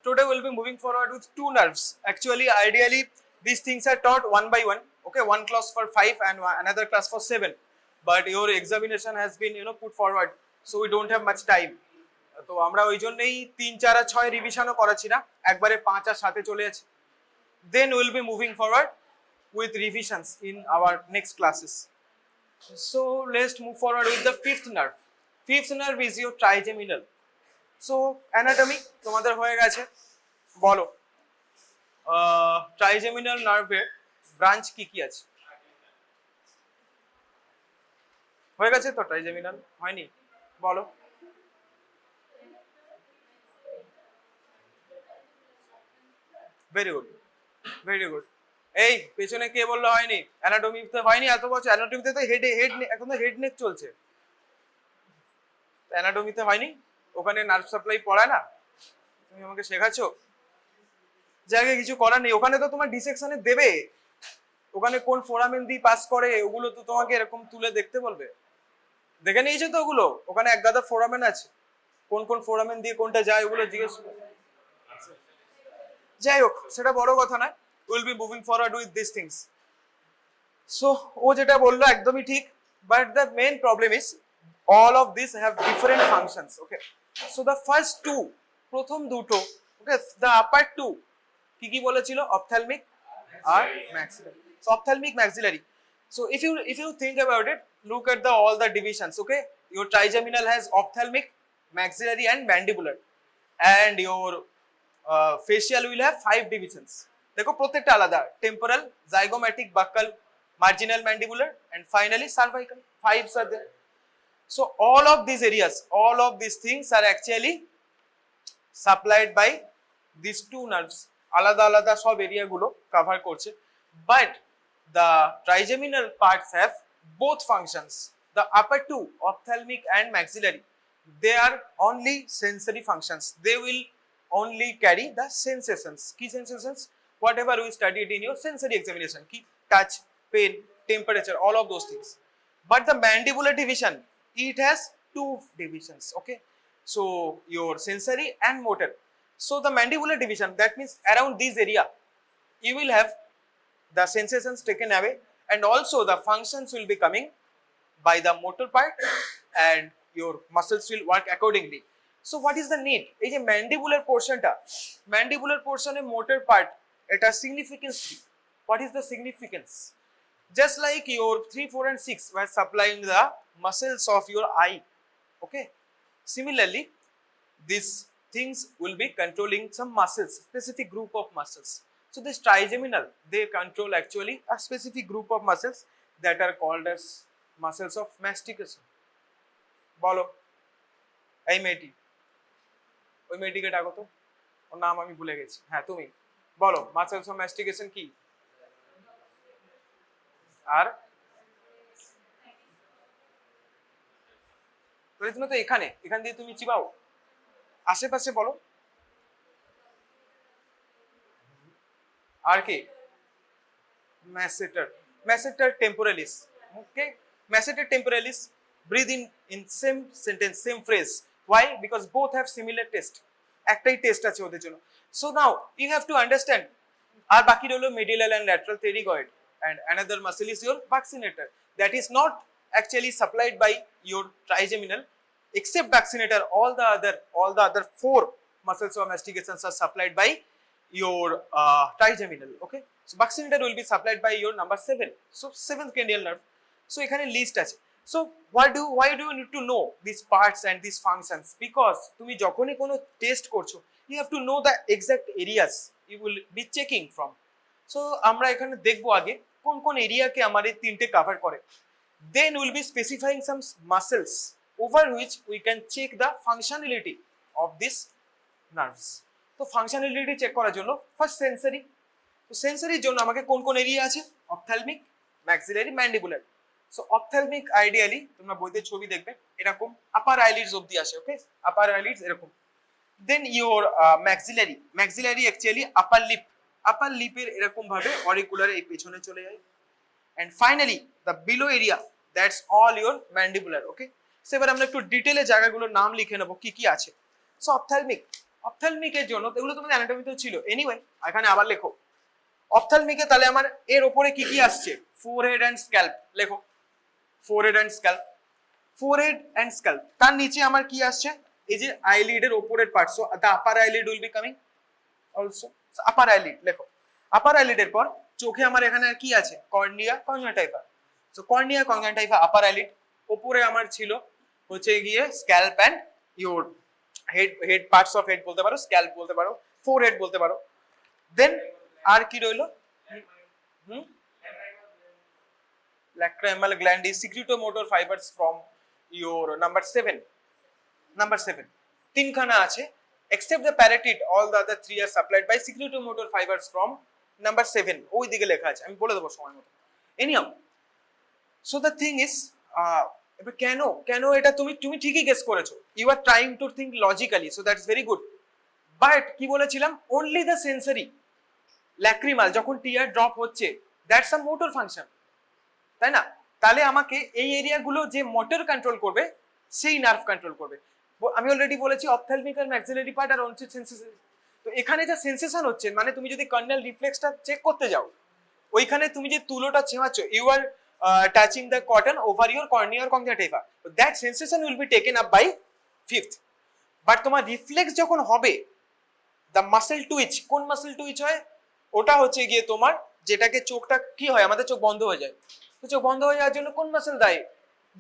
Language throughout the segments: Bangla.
today we'll be moving forward with two nerves. Actually, ideally, these things are taught one by one. Okay, one class for 5 and another class for 7. But your examination has been, put forward, so we don't have much time. তো আমরা ওই জন্যই 3, 4 আর 6 রিভিশনও করাচ্ছি না, একবারে 5 আর 7 চলে যাচ্ছে। Then we'll be moving forward with revisions in our next classes. So let's move forward with the fifth nerve. Fifth nerve is your trigeminal. So anatomy তোমাদের হয়ে গেছে, বলো ট্রাইজেমিনাল নার্ভের ব্রাঞ্চ কি কি আছে? হয়ে গেছে তো? ট্রাইজেমিনাল হয়নি? বলো। Very good, very good. এই পেছনে কে বললো হয়নি? অ্যানাটমিতে হয়নি এত বছর? অ্যানাটমিতে তো হেড এখন তো হেড নেক চলছে, অ্যানাটমিতে হয়নি? ওখানে নার্ভ সাপ্লাই পড়ায় না? তুমি আমাকে শেখাচ্ছ? জায়গায় কিছু করার নেই, ওখানে তো তোমার ডিসেকশনে দেবে, ওখানে কোন ফোরামেন দিয়ে পাস করে ওগুলো তো তোমাকে এরকম তুলে দেখতে বলবে। দেখে নিয়েছো তো ওগুলো? ওখানে এক গাদা ফোরামেন আছে, কোন কোন ফোরামেন দিয়ে কোনটা যায় ওগুলো জিজ্ঞেস। যাই হোক, সেটা বড় কথা না। Will be moving forward with this things. So ও যেটা বললো একদমই ঠিক, but the main problem is all of these have different functions. Okay, so the first two, প্রথম দুটো, okay, the upper two কি কি বলেছিল? ophthalmic R maxillary. So ophthalmic, maxillary. So if you think about it, look at the all the divisions. Okay, your trigeminal has ophthalmic, maxillary and mandibular, and your facial will have 5 divisions. দেখো প্রত্যেকটা আলাদা: temporal, zygomatic, buccal, marginal mandibular and finally cervical. 5 are there. So all of these areas, all of these things are actually supplied by these two nerves. আলাদা আলাদা সব এরিয়া গুলো কভার করছে, but the trigeminal parts have both functions. The upper two, ophthalmic and maxillary, they are only sensory functions. They will only carry the sensations. Key sensations, whatever we studied in your sensory examination, key touch, pain, temperature, all of those things. But the mandibular division, it has 2 divisions. Okay, so your sensory and motor. So the mandibular division, that means around this area you will have the sensations taken away, and also the functions will be coming by the motor part and your muscles will work accordingly. So what is the need? এই যে mandibular portionটা, mandibular portion এ motor part, এটা significance কি? What is the significance? Just like your 3, 4 and 6 were supplying the muscles of your eye. Okay, similarly these things will be controlling some muscles, specific group of muscles. So this trigeminal, they control actually a specific group of muscles that are called as muscles of mastication. বলো এই মেয়েটি, ওই মেয়েটিকে ডাকো তো, ওর নাম আমি ভুলে গেছি। হ্যাঁ তুমি বলো, মাসেলস অফ ম্যাস্টিকেশন কি? আর তুমি তো এখান দিয়ে তুমি চিবাও, আশেপাশে বলো। আর কি? masseter temporalis. Okay, masseter temporalis, breathe in same sentence, same phrase. Why? Because both have similar taste. একটাই টেস্ট আছে ওদের জন্য। So now you have to understand, আর বাকি রইলো medial and lateral pterygoid, and another muscle is your buccinator, that is not actually supplied by your trigeminal. Except buccinator, all the other 4 muscles of mastications are supplied by your trigeminal. Okay, so buccinator will be supplied by your number 7. So 7th cranial nerve. So এখানে লিস্ট আছে। So why do you need to know these parts and these functions? Because তুমি যখনই কোনো টেস্ট করছো, you have to know the exact areas you will be checking from. So আমরা এখানে দেখবো আগে কোন কোন এরিয়াকে আমাদের তিনটে কভার করে, then we will be specifying some muscles over which we can check the functionality of these nerves. তো ফাংশনালিটি চেক করার জন্য ফার্স্ট সেন্সরি। তো সেন্সরির জন্য আমাকে কোন কোন এরিয়া আছে? Ophthalmic, maxillary, mandibular. So ophthalmic ideally তোমরা বইতে ছবি দেখবে এরকম আপার আইলিডস অবধি আসে। ওকে, আপার আইলিডস এরকম। Then your maxillary actually upper লিপের এরকম ভাবে অরিকুলার এই পেছনে চলে যায়। And finally the below area, that's all your mandibular. Okay, so এবার আমরা একটু ডিটেলে জায়গাগুলোর নাম লিখে নেবো কি কি আছে। সো অপথ্যালমিকের জন্য, এগুলো তোমাদের অ্যানাটমিতেও ছিল, এনিওয়ে এখানে আবার লেখো অপথ্যালমিকে। তাহলে আমার এর ওপরে কি কি আসছে? ফোরহেড অ্যান্ড স্ক্যাল্প, লেখো forehead and scalp, forehead and scalp. তার নিচে আমার কি আসছে? এই যে আইলিডের ওপরের part, so the upper eyelid will be coming also, upper eyelid লেখো। আপার আইলিডের পর চোখে আমার এখানে আর কি আছে? Cornea conjunctiva, so cornea conjunctiva upper eyelid. ওপরে আমার ছিল হচ্ছে গিয়ে scalp and your head parts of head বলতে পারো, স্ক্যাল্প বলতে পারো, ফোরহেড বলতে পারো। দেন আর কি রইলো? lacrimal gland is secretomotor fibers from your number 7, number 7 তিনখানা আছে, except the parotid all the other three are supplied by secretomotor fibers from number 7, ওই দিকে লেখা আছে, আমি বলে দেবো সময় মতো। anyhow so the thing is এবার কেন কেন এটা তুমি ঠিকই গেস করেছো, you are trying to think logically, so that's very good, but কি বলেছিলাম, only the sensory lacrimal যখন টিয়ার ড্রপ হচ্ছে, that's a motor function, তাই না? তাহলে আমাকে এই এরিয়াগুলো যে মোটর কন্ট্রোল করবে সেই নার্ভ কন্ট্রোল করবে। আমি অলরেডি বলেছি অপথ্যালমিক আর ম্যাক্সিলারি পার্ট আর অনসিট সেন্সেশন। তো এখানে যা সেন্সেশন হচ্ছে, মানে তুমি যদি কর্নিয়াল রিফ্লেক্সটা চেক করতে যাও, ওইখানে তুমি যে তুলোটা ছেমাচ্ছ, you are touching the cotton over your cornea or conjunctiva, that sensation will be taken up by fifth. But তোমার রিফ্লেক্স যখন হবে, দ্য মাসেল টুইচ, কোন মাসেল টুইচ হয়? ওটা হচ্ছে গিয়ে তোমার যেটাকে চোখটা কি হয়, আমাদের চোখ বন্ধ হয়ে যায়, তো চোখ বন্ধ হয়ে যাওয়ার জন্য কোন মাসেল দায়ী?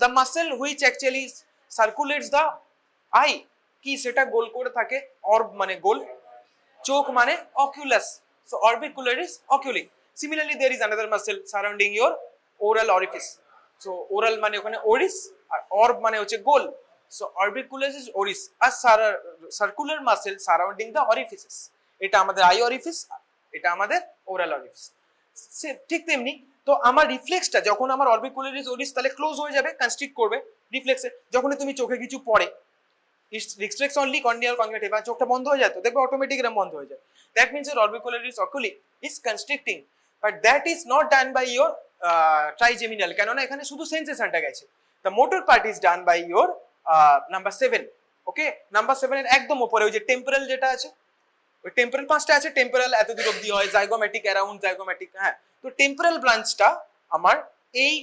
The muscle which actually সার্কুলেটস the I, কি সেটা গোল করে থাকে, অর্ব মানে গোল, চোখ মানে oculus, so orbicularis oculi. Similarly there is another muscle surrounding your oral orifice, so oral মানে ওখানে ওরিস, আর অর্ব মানে হচ্ছে গোল, সো অরবিকুলাস ইজ ওরিস, আর circular muscle surrounding the orifices, এটা আমাদের আই অরিফিস, এটা আমাদের ওরাল অরিফিস। ঠিক তেমনি তো আমার রিফ্লেক্সটা যখন আমার অরবিকুলারিস ওরিস তাহলে ক্লোজ হয়ে যাবে, কনস্ট্রিক্ট করবে রিফ্লেক্সে। যখনই তুমি চোখে কিছু পড়ে, রিস্ট্রিক্টস অনলি কর্নিয়াল কনজাংটিভা, চোখটা বন্ধ হয়ে যায়, তো দেখবে অটোমেটিক এরকম বন্ধ হয়ে যায়, that means your orbicularis oculi is constricting, but that is not done by your trigeminal, কেননা এখানে শুধু সেন্সেশনটা গেছে। The motor part is done by your number 7, okay? Number 7 এর একদম উপরে ওই যে টেম্পোরাল যেটা আছে, ওই টেম্পোরাল পাঁচটা আছে, টেম্পোরাল এত দূর অবধি হয়, জাইগোম্যাটিক, অ্যারাউন্ড জাইগোম্যাটিক, হ্যাঁ, তো টেম্পোরাল ব্রাঞ্চটা আমার এই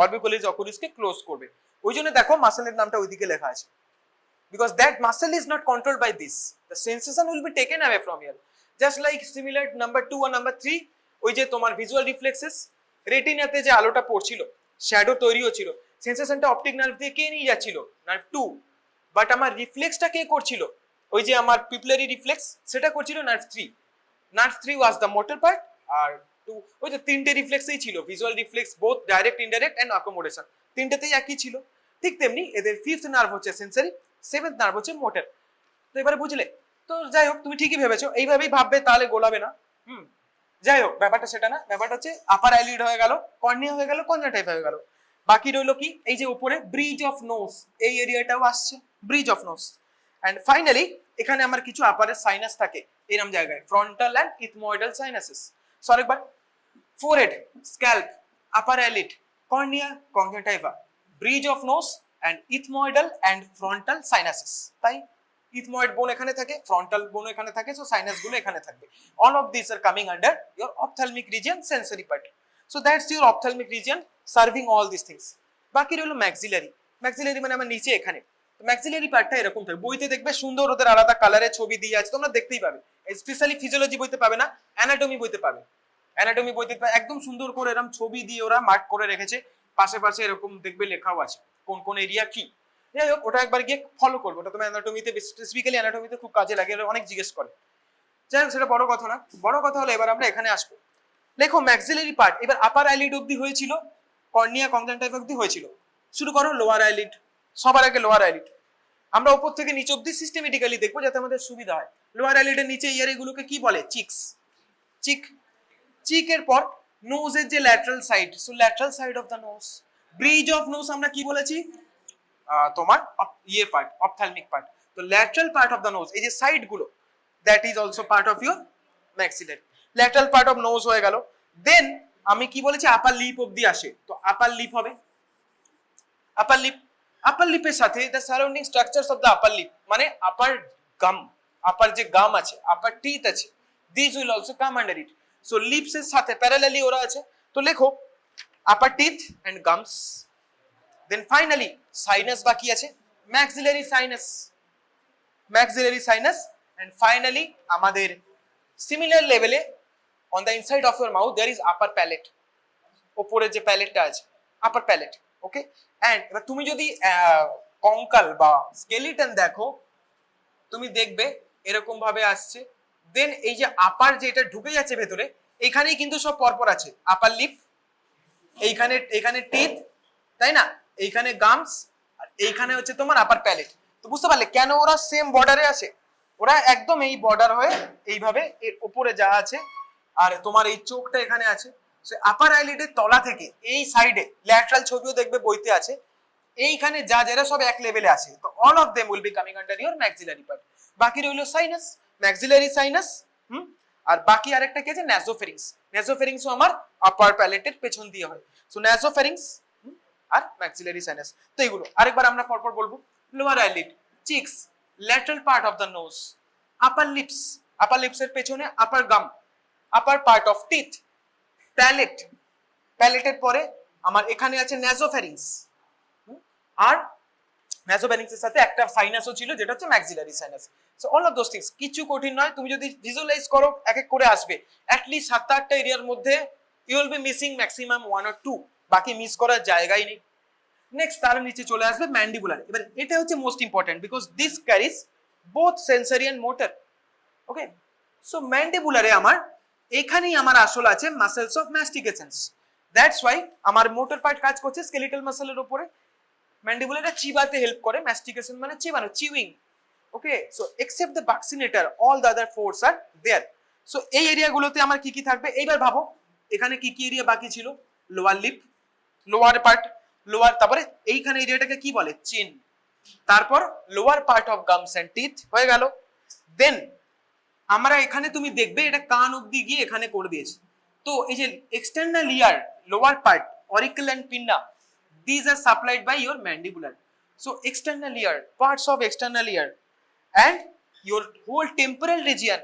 অরবিকুলারিস অকুলিসকে ক্লোজ করবে, ওই জন্য দেখো মাসেলের নামটা ওইদিকে লেখা আছে, because that muscle is not controlled by this, the sensation will be taken away from here, just like similar number 2 or number 3, ওই যে তোমার ভিজুয়াল রিফ্লেক্সেস, রেটিনাতে যে আলোটা পড়ছিল, শ্যাডো তৈরি হচ্ছিল, সেন্সেশনটা অপটিক নার্ভ দিয়ে কে নিয়ে যাচ্ছিল? নার্ভ 2, বাট আমার রিফ্লেক্সটা কে করছিল? ওই যে আমার পিপলারি রিফ্লেক্স, সেটা করছিল nerve 3, nerve 3 was the motor part, আর 2 ওই যে তিনটে রিফ্লেক্সই ছিল, visual reflex, both direct indirect and accommodation, তিনটেতেই একই ছিল। ঠিক তেমনি এদের ফিফথ নার্ভ হচ্ছে সেন্সরি, সেভেন্থ নার্ভ হচ্ছে মোটর। তো এবারে বুঝলে? তো যাই হোক, তুমি ঠিকই ভেবেছো, এইভাবেই ভাববে, তাহলে গোলাবে না। যাই হোক, ব্যাপারটা সেটা না, ব্যাপারটা হচ্ছে আপার আইলিড হয়ে গেল, কর্নিয়া হয়ে গেল, কনজাংটিভা হয়ে গেল, বাকি রইলো কি? এই যে উপরে ব্রিজ অফ নোজ, এই এরিয়াটাও আসছে, bridge of nose. And finally এখানে আমার কিছু আপারের সাইনাস থাকে এরকম জায়গায়, frontal and ethmoidal sinuses. So আরেকবার, forehead, scalp, upper eyelid, cornea, conjunctiva, bridge of nose and ethmoidal and frontal sinuses, তাই ethmoid bone এখানে থাকে, frontal bone এখানে থাকে, so sinus গুলো এখানে থাকবে। all of these are coming under your ophthalmic region, sensory part, so that's your ophthalmic region serving all these things। বাকি রইলো maxillary, maxillary মানে আমার নিচে এখানে, তো maxillary পার্টটা এরকম থাকে, বইতে দেখবে সুন্দর ওদের আলাদা কালারের ছবি দিয়ে আছে, তোমরা দেখতেই পাবে, স্পেশালি ফিজিওলজি বইতে পাবে না, অ্যানাটমি বইতে পাবে, অ্যানাটমি বইতে একদম সুন্দর করে এরকম ছবি দিয়ে ওরা মার্ক করে রেখেছে, পাশে পাশে এরকম দেখবে লেখাও আছে কোন কোন এরিয়া কি। যাই হোক, ওটা একবার গিয়ে ফলো করবো, ওটা তোমার অ্যানাটমিতে, স্পেসিফিক্যালি অ্যানাটমিতে খুব কাজে লাগে, অনেক জিজ্ঞেস করে। যাই হোক, সেটা বড় কথা না, বড় কথা হলো এবার আমরা এখানে আসবো। দেখো ম্যাক্সিলারি পার্ট এবার আপার আইলিড অবধি হয়েছিল, কর্নিয়া কনজাংটিভা অবধি হয়েছিল, শুরু করো লোয়ার আইলিড। সবার আগে লোয়ার আইলিড, আমরা উপর থেকে নিচ অবধি সিস্টেমেটিক্যালি দেখবো যাতে আমাদের সুবিধা হয়। লোয়ার আইলিডের নিচে ইয়ার এগুলোকে কি বলে? চিকস, চিক, চিকের পর নোজের যে lateral side, so lateral side of the nose, bridge of nose আমরা কি বলেছি? তোমার ইয়ে পার্ট, অপথ্যালমিক পার্ট, তো lateral part of the nose, এই যে সাইড গুলো, that is also part of your maxillary. Lateral part of nose হয়ে গেল, দেন আমি কি বলেছি? আপার লিপ অবধি আসে, তো আপার লিপ হবে, আপার লিপ, আপার লিপের সাথে the surrounding structures of the upper lip, মানে আপার গাম, আপার যে গাম আছে, আপার টিথ আছে, this will also come under it. So lips এর সাথে প্যারালালি ওরা আছে, তো লেখো upper teeth and gums. Then finally sinus বাকি আছে, maxillary sinus, maxillary sinus. And finally আমাদের সিমিলার লেভেলে on the inside of your mouth there is upper palate, ওপরে যে প্যালেটটা আছে আপার প্যালেট। ওকে, এন্ড এবার তুমি যদি কঙ্কাল বা স্কেলিটন দেখো, তুমি দেখবে এরকম ভাবে আসছে। দেন এই যে আপার যেটা ঢুকে যাচ্ছে ভেতরে, এখানেই কিন্তু সব পরপর আছে, আপার লিপ, এইখানে এখানে টিথ, তাই না, এইখানে গামস, আর এইখানে হচ্ছে তোমার আপার প্যালেট। তো বুঝতে পারলে কেন ওরা সেম বর্ডারে আছে, ওরা একদম এই বর্ডার হয়ে এইভাবে এর উপরে যা আছে, আর তোমার এই চোখটা এখানে আছে। আপার আইলিডের তলা থেকে এই সাইডে ল্যাটারাল ছবিও দেখবে বইতে আছে, এইখানে যা যারা সব এক লেভেলে আছে। তো all of them will be coming under your maxillary part. বাকি রইল সাইনাস, ম্যাক্সিলারি সাইনাস, আর বাকি আরেকটা কি আছে, ন্যাসোফেরিংস। ন্যাসোফেরিংসও আমার আপার প্যালেটের পেছন দিয়ে হয়। সো ন্যাসোফেরিংস আর ম্যাক্সিলারি সাইনাস। তো এগুলো আরেকবার আমরা পরপর বলবো। Lower eyelid, cheeks, lateral part of the nose, upper lips, upper লিপসের পেছনে upper gum, upper part of teeth, palate, প্যালেটের পরে আমার এখানে আছে ন্যাসোফেরিংস, আর ন্যাসোফেরিংসের সাথে একটা সাইনাসও ছিল যেটা হচ্ছে maxillary sinus. So all of those things, কিছু কঠিন নয়, তুমি যদি ভিজুয়ালাইজ করো এক এক করে আসবে। অ্যাটলিস্ট 7-8টা এরিয়ার মধ্যে you will be missing maximum 1 or 2, বাকি মিস করার জায়গাই নেই। নেক্সট তার নিচে চলে আসবে ম্যান্ডিবুলার। এবার এটা হচ্ছে most important because this carries both sensory and motor. Okay, so ম্যান্ডিবুলারে আমার এখানেই আমার আসল আছে muscles of mastications. That's why আমার মোটর পার্ট কাজ করছে স্কেলিটাল মাসেলের উপরে, ম্যান্ডিবুলারটা চিবাতে হেল্প করে, ম্যাস্টিকেশন মানে চিবানো, chewing. Okay, so except the buccinator all the other four are there. So এই এরিয়াগুলোতে আমার কি কি থাকবে, এইবার ভাবো এখানে কি কি এরিয়া বাকি ছিল, lower lip, lower part, lower, তারপরে এইখানে এরিয়াটাকে কি বলে, চিন, তারপর lower part of gums and teeth হয়ে গেল। দেন আমরা এখানে তুমি দেখবে এটা কান অব্দি গিয়ে এখানে করে দিয়েছে। তো এই যে external ear, lower part, auricle and pinna, these are supplied by your mandibular. So external ear, parts of external ear and your whole temporal region,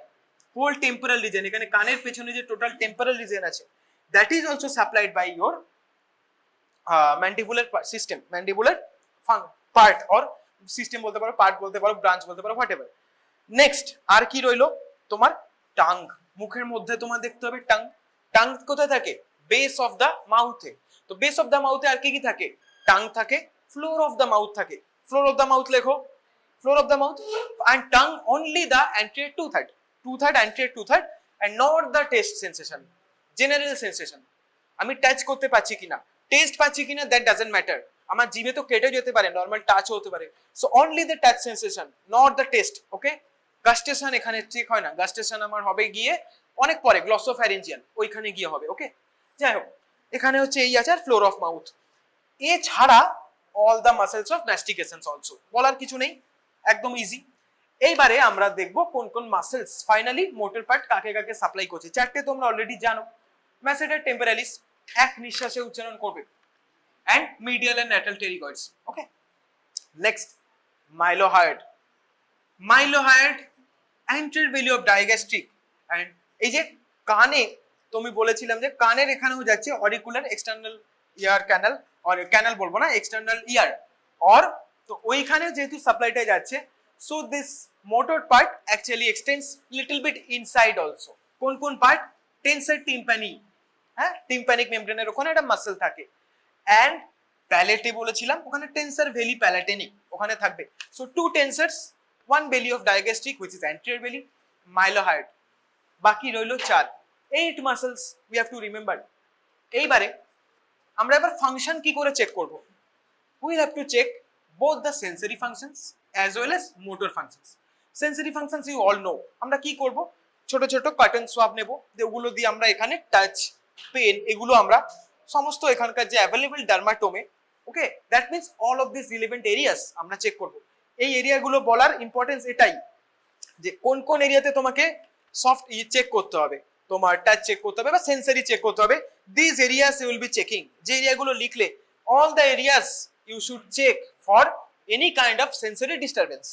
এখানে কানের পেছনে যে টোটাল টেম্পোরাল রিজিয়ন আছে, that is also supplied by your mandibular system, mandibular part or system বলতে পারো, পার্ট বলতে পারো, ব্রাঞ্চ বলতে পারো, হোয়াটএভার। নেক্সট আর কি রইলো, তোমার টাং, মুখের মধ্যে তোমার দেখতে হবে টাং। টাং কোথায় থাকে, বেস অফ দা মাউথে। তো বেস অফ দা মাউথে আর কি কি থাকে, টাং থাকে, ফ্লোর অফ দা মাউথ থাকে। ফ্লোর অফ দা মাউথ লেখো, floor of the mouth, and tongue only the anterior two-third anterior two-third and not the taste sensation, general sensation। আমি টাচ করতে পাচ্ছি কিনা, টেস্ট পাচ্ছি কিনা, that doesn't matter। আমার জিভে তো কেটে যেতে পারে, নর্মাল টাচও হতে পারে। So only the touch sensation, not the taste. Okay, gustation এখানে চেক হয় না, গাস্টেশন আমার হবে গিয়ে অনেক পরে, গ্লসোফ্যারিঞ্জিয়াল ওইখানে গিয়ে হবে। ওকে, যাই হোক, এখানে হচ্ছে এই আছে আর ফ্লোর অফ মাউথ। এছাড়া all the muscles of mastications also, বলার কিছু নেই, একদম ইজি। এইবারে আমরা দেখব কোন কোন মাসেলস ফাইনালি মোটর পার্ট কাকে কাকে সাপ্লাই করছে। চারটে তোমরা অলরেডি জানো, ম্যাসেটার টেম্পোরালিস, এক নিঃশ্বাসে উচ্চারণ করবে, and medial and lateral pterygoids. Okay, next mylohyoid, mylohyoid anterior belly of digastric, and এই যে কানে তুমি বলেছিলাম যে কানের এখানেও যাচ্ছে অরিকুলার এক্সটার্নাল ইয়ার ক্যানাল, আর ক্যানাল বলবো না, এক্সটার্নাল ইয়ার, অর তো ওইখানে যেহেতু সাপ্লাইটা যাচ্ছে, so this motor part actually extends little bit inside also. কোন কোন পার্ট, টেন্সার টিম্পানি, হ্যাঁ, টিম্পানিক মেমব্রেনের ওখানে একটা মাসল থাকে, and প্যালেটে বলেছিলাম ওখানে টেন্সার ভেলি প্যালাটেনিক ওখানে থাকবে। So two tensors, one belly of digastric which is anterior belly, mylohyoid, বাকি রইল 4, 8 muscles we have to remember. এইবারে আমরা এবার ফাংশন কি করে চেক করব, we have to check both the sensory functions as well as motor functions. Sensory functions you all know, আমরা কি করব, ছোট ছোট কার্টন সোয়াব নেব, যেগুলো দিয়ে আমরা এখানে টাচ, পেন, এগুলো আমরা সমস্ত এখানকার যে অ্যাভেলেবল ডার্মাটোমে, okay, that means all of this relevant areas আমরা চেক করব। এই এরিয়াগুলো বলার ইম্পর্টেন্স এটাই যে কোন কোন এরিয়াতে তোমাকে সফট চেক করতে হবে, তোমার টাচ চেক করতে হবে বা সেন্সরি চেক করতে হবে। This areas you will be checking, যে এরিয়াগুলো লিখলে all the areas you should check for any kind of sensory disturbance.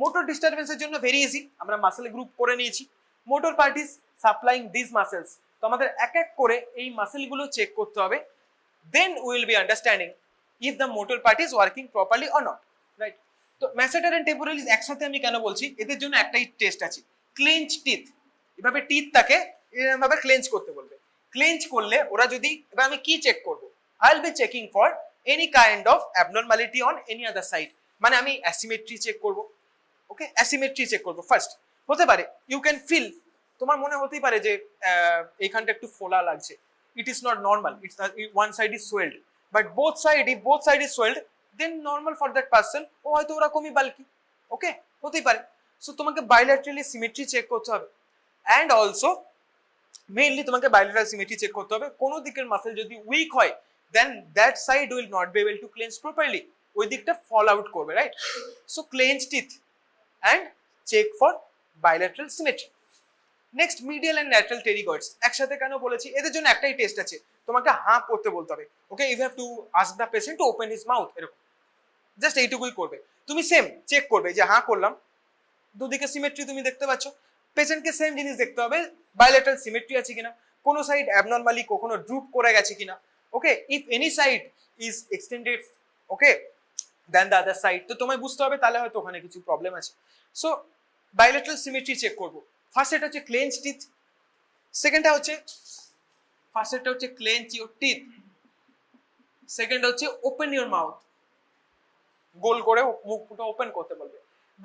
Motor ডিস্টারবেন্সের জন্য ভেরি ইজি, আমরা মাসেল গ্রুপ করে নিয়েছি। Motor part is supplying this muscles, তো আমাদের এক এক করে এই মাসেলগুলো চেক করতে হবে, then we will be understanding if the motor part is working properly or not, right? তো ম্যাসেটার এন্ড টেম্পোরালিস একসাথে আমি কেন বলছি, এদের জন্য একটাই টেস্ট আছে, ক্লেঞ্চ টিথ। এভাবে টিথটাকে এভাবে ক্লেঞ্চ করতে বলবে, ক্লেঞ্চ করলে ওরা যদি, এবার আমি কি চেক করব, I will be checking for any kind of abnormality on any other side, মানে আমি অ্যাসিমেট্রি চেক করব, ওকে? অ্যাসিমেট্রি চেক করব ফার্স্ট। হতে পারে ইউ ক্যান ফিল, তোমার মনে হতেই পারে যে এইখানটা একটু ফোলা লাগছে, it is not normal, it's one side is swelled, but both side, if both side is swelled then normal for that person, ও হয়তো ওরকমই বাল্কি, ওকে? হতেই পারে। সো তোমাকে বাইল্যাটারালি সিমেট্রি চেক করতে হবে, অ্যান্ড অলসো মেইনলি তোমাকে বাইলেটারাল সিমেট্রি চেক করতে হবে। কোনো দিকের মাসেল যদি উইক হয় then that side will not be able to clench properly, ওই দিকটা ফল আউট করবে, right? So clench teeth and check for bilateral symmetry. Next medial and lateral pterygoids একসাথে কেন বলেছি, এদের জন্য একটাই টেস্ট আছে, তোমাকে হাঁ করতে বলতে হবে, okay? You have to ask the patient to open his mouth, এরকম জাস্ট এইটুকুই করবে। তুমি সেম চেক করবে যে হাঁ করলাম, দুদিকে সিমেট্রি তুমি দেখতে পাচ্ছ, পেশেন্টকে সেম জিনিস দেখতে হবে, বাইলেটারাল সিমেট্রি আছে কিনা, কোনো সাইড অ্যাবনর্মালি কখনো ড্রুপ করে গেছে কিনা, okay? If any side is extended, okay, then the other side, তো তোমায় বুঝতে হবে তাহলে হয়তো ওখানে কিছু প্রবলেম আছে। সো বাইলেটারাল সিমেট্রি চেক করবো। ফার্স্ট এটা হচ্ছে ক্লেঞ্চ টিথ, সেকেন্ডটা হচ্ছে ক্লেঞ্চ ইউর টিথ, সেকেন্ড হচ্ছে ওপেন ইউর মাউথ, গোল করে মুখটা ওপেন করতে বলবে।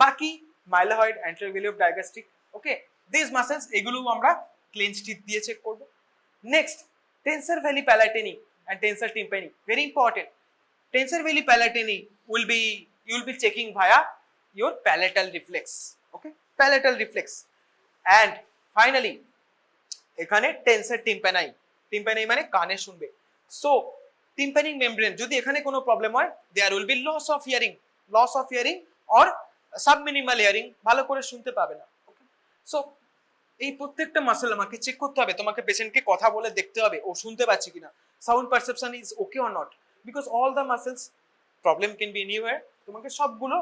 বাকি mylohyoid, anterior belly of digastric, okay, this muscles এগুলো আমরা ক্লেঞ্চ টিথ দিয়ে চেক করব। Next tensor veli palatini and tensor tympani, very important. Tensor veli palatini you will be checking via your palatal reflex, okay, palatal reflex. And finally এখানে টেন্সর টিম্পানি, টিম্পানি মানে কানে শুনবে। সো টিম্পানিক মেমব্রেন যদি এখানে কোনো প্রবলেম হয় there will be loss of hearing or subminimal hearing, ভালো করে শুনতে পাবে না, ওকে? সো এই প্রত্যেকটা মাসেল আমাকে চেক করতে হবে, তোমাকে পেশেন্টকে কথা বলে দেখতে হবে ও শুনতে পাচ্ছে কিনা, sound perception is okay or not, because all the muscles problem can be anywhere, তোমাকে সবগুলো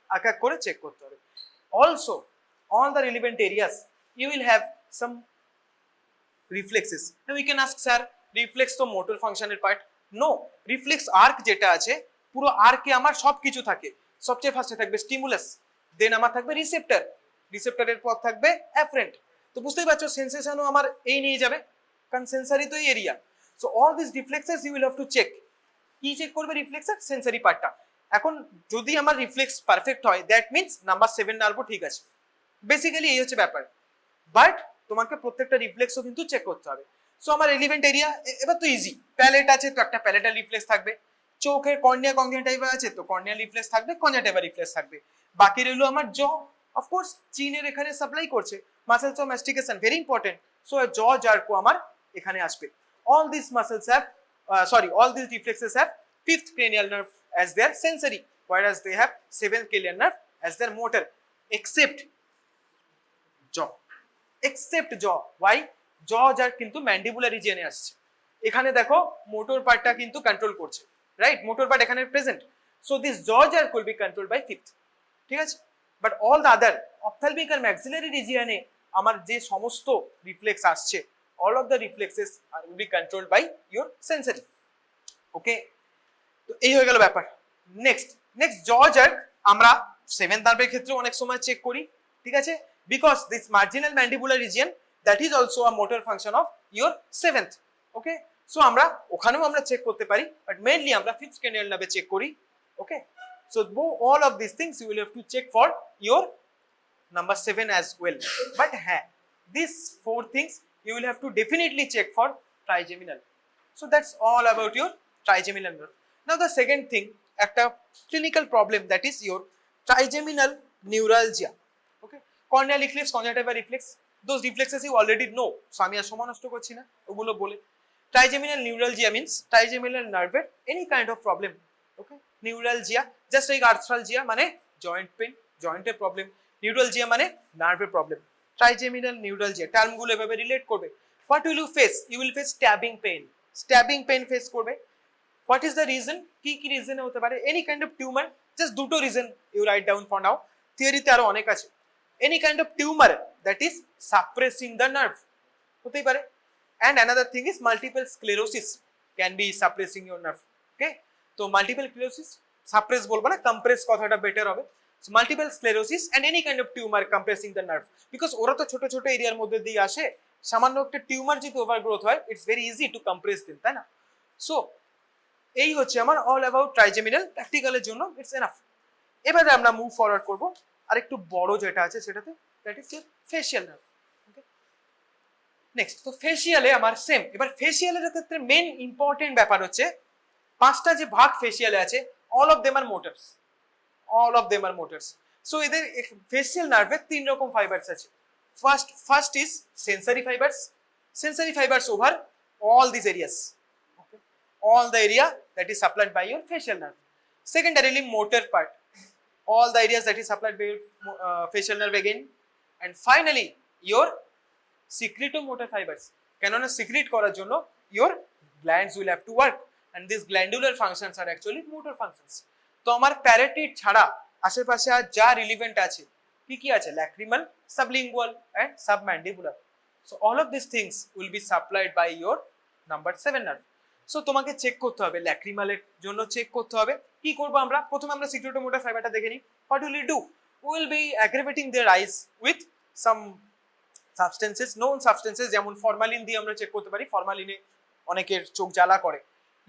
এক এক করে চেক করতে হবে। Also all the relevant areas you will have some reflexes. Now we can ask sir reflex তো motor function এর part, no, reflex arc যেটা আছে পুরো আর্কে আমার সবকিছু থাকে, সবচেয়ে ফার্স্টে থাকবে স্টিমুলাস, দেন আমার থাকবে রিসেপ্টরের পর থাকবে অ্যাফারেন্ট, তো বুঝতেই পারছো সেন্সেশনও আমার এই নিয়ে যাবে, কারণ সেন্সারি তো এই এরিয়া। So all this reflexes you will have to check, কি চেক করবে রিফ্লেক্সের সেন্সারি পার্টটা। এখন যদি আমার রিফ্লেক্স পারফেক্ট হয় দ্যাট মিন্স নাম্বার 7 নার্ভও ঠিক আছে, বেসিক্যালি এই হচ্ছে ব্যাপার, বাট তোমাকে প্রত্যেকটা রিফ্লেক্সও কিন্তু চেক করতে হবে। সো আমার রিলিভেন্ট এরিয়া এবার তো ইজি, প্যালেট আছে তো একটা প্যালেটাল রিফ্লেক্স থাকবে, চোখের কর্নিয়া কনজাংটিভা আছে তো কর্নিয়াল রিফ্লেক্স থাকবে, কনজাংটিভা রিফ্লেক্স থাকবে। বাকি রইলো আমার জ, অফকোর্স চিনের এখানে সাপ্লাই করছে, muscles of mastication very important, so জ জার্কো আমার এখানে আসবে। All this muscles have all these reflexes have 5th cranial nerve as their sensory, whereas they have 7th cranial nerve as their motor, except jaw. Why? jaw যার কিন্তু ম্যান্ডিবুলার রিজিয়নে আসছে, এখানে দেখো মোটর পার্টটা কিন্তু কন্ট্রোল করছে, রাইট? মোটর পার্ট এখানে present, so this jaw jerk will be controlled by 5th, ঠিক আছে? But all the other ophthalmic আর ম্যাক্সিলারি রিজিয়নে আমার যে সমস্ত রিফ্লেক্স আসছে, all of the reflexes will be controlled by your sensory, okay? তো এই হয়ে গেল ব্যাপার। নেক্সট jaw jerk আমরা 7th নার্ভের ক্ষেত্রে অনেক সময় চেক করি, ঠিক আছে? Because this marginal mandibular region that is also a motor function of your 7th, okay? So আমরা ওখানেও আমরা চেক করতে পারি, বাট মেইনলি আমরা 5th cranial nerve চেক করি, okay? So all of these things you will have to check for your number 7 as well, but হ্যাঁ these 4 things you will have to definitely check for trigeminal. So that's all about your trigeminal nerve. Now the second thing, একটা clinical problem, that is your trigeminal neuralgia, okay? corneal eclipse, conjunctiva reflex, those reflexes you already know, so আমি আর সময় নষ্ট করছি না ওগুলো বলে। trigeminal neuralgia means trigeminal nerve any kind of problem, okay? neuralgia just like arthralgia মানে joint pain, joint এর problem, neuralgia মানে nerve এর problem, trigeminal neuralgia টার্ম গুলো এভাবে রিলেট করবে। what will you face? you will face stabbing pain face করবে। what is the reason? কি রিজনে হতে পারে? any kind of tumor, just দুটো reason you write down for now, থিওরিতে আরো অনেক আছে। Any kind of tumour that is suppressing the nerve, হতেই পারে। And another thing is multiple sclerosis can be suppressing your nerve. Okay, তো মাল্টিপল স্ক্লেরোসিস, সাপ্রেস বলবো না, কম্প্রেস কথাটা বেটার হবে। Multiple sclerosis and any kind of tumour compressing the nerve, because ওরা তো ছোট ছোট এরিয়ার মধ্যে দিয়ে আসে, সামান্য একটা টিউমার যদি ওভারগ্রোথ হয় it's very easy to compress দিম, তাই না? সো এই হচ্ছে আমার অল অ্যাবাউট ট্রাইজেমিনাল, প্র্যাকটিক্যালের জন্য ইটস এনাফ। এবারে আমরা মুভ ফরওয়ার্ড করব আরেকটু বড় যেটা আছে সেটাতে, that is facial nerve. Okay, next তো ফেশিয়ালে আমার সেম। এবার ফেশিয়ালের ক্ষেত্রে মেন ইম্পর্টেন্ট ব্যাপার হচ্ছে পাঁচটা যে ভাগ ফেশিয়ালে আছে, all of them are motors, all of them are motors. So এদের ফেশিয়াল নার্ভে তিন রকম ফাইবারস আছে। First is sensory fibres, sensory fibres over all these areas, okay, all the area that is supplied by your facial nerve. Secondarily, motor part, all the areas that is supplied by your facial nerve again. And finally your secretomotor fibers, কেননা secrete করার জন্য your glands will have to work, and these glandular functions are actually motor functions. তো আমার প্যারাটিড ছাড়া আশেপাশে আর যা রিলিভেন্ট আছে কি কি আছে, lacrimal, sublingual and submandibular. So all of these things will be supplied by your number 7 nerve. So তোমাকে চেক করতে হবে, ল্যাক্রিমালের জন্য চেক করতে হবে। কি করব আমরা? প্রথমে আমরা secretomotor fiberটা দেখে নিই। What will we do? We will be aggravating their eyes with some substances, known substances, যেমন ফরমালিন দিয়ে আমরা চেক করতে পারি, ফরমালিনে অনেকের চোখ জ্বালা করে।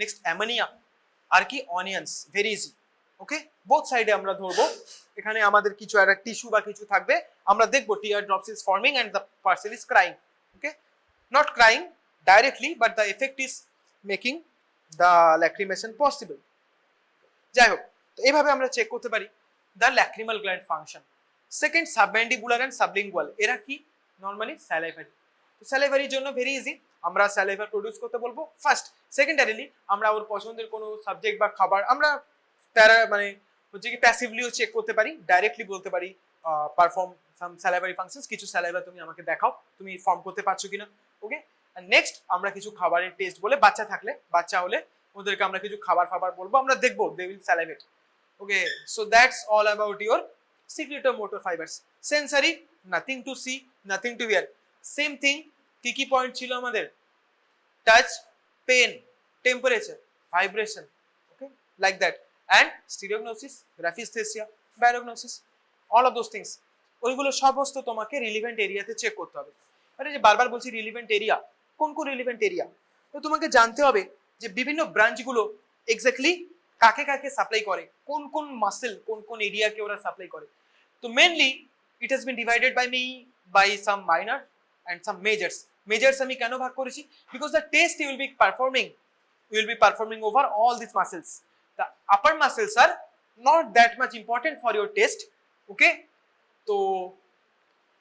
নেক্সট অ্যামোনিয়া, আর কি অনিয়ন্স, ভেরি ইজি। ওকে, বোথ সাইডে আমরা ধরবো, এখানে আমাদের কিছু একটা টিস্যু বা কিছু থাকবে, আমরা দেখবো tear drops is forming and the person is crying. Okay, not crying directly but the effect is making the lacrimation possible. যাই হোক, তো এইভাবে আমরা চেক করতে পারি the lacrimal gland function. Second, submandibular and sublingual, এরা কি নরমালি salivary। তো স্যালাইভারির জন্য ভেরি ইজি, আমরা স্যালাইভা প্রডিউস করতে বলবো ফার্স্ট। সেকেন্ডারিলি আমরা ওর পছন্দের কোনো সাবজেক্ট বা খাবার আমরা মানে হচ্ছে কি প্যাসিভলিও চেক করতে পারি, ডাইরেক্টলি বলতে পারি পারফর্ম সাম স্যালাইভারি ফাংশনস, কিছু স্যালাইভা তুমি আমাকে দেখাও তুমি ফর্ম করতে পারছো কিনা। ওকে, নেক্সট আমরা কিছু খাবারের টেস্ট বলে, বাচ্চা থাকলে, বাচ্চা হলে ওদেরকে আমরা কিছু খাবার বলবো, আমরা দেখবো they will salivate. Okay, so that's all about your secretomotor fibers. Sensory, nothing to see, nothing to hear. Same thing, কি কি পয়েন্ট ছিল আমাদের? Touch, pain, temperature, vibration, okay, like that. And stereognosis, graphesthesia, barognosis, all of those things, ওইগুলো সমস্ত তোমাকে রিলিভেন্ট এরিয়াতে চেক করতে হবে। আরে যে বারবার বলছি রিলিভেন্ট এরিয়া, কোন কোন রিলিভেন্ট এরিয়া? তো তোমাকে জানতে হবে যে বিভিন্ন ব্রাঞ্চগুলো এক্স্যাক্টলি কাকে কাকে সাপ্লাই করে, কোন কোন মাসেল কোন কোন এরিয়াকে ওরা সাপ্লাই করে। তো mainly it has been divided by me by some minor and some majors. Majors আমি কেন ভাগ করেছি? Because the test you will be performing over all this muscles. The upper muscles are not that much important for your test. Okay, so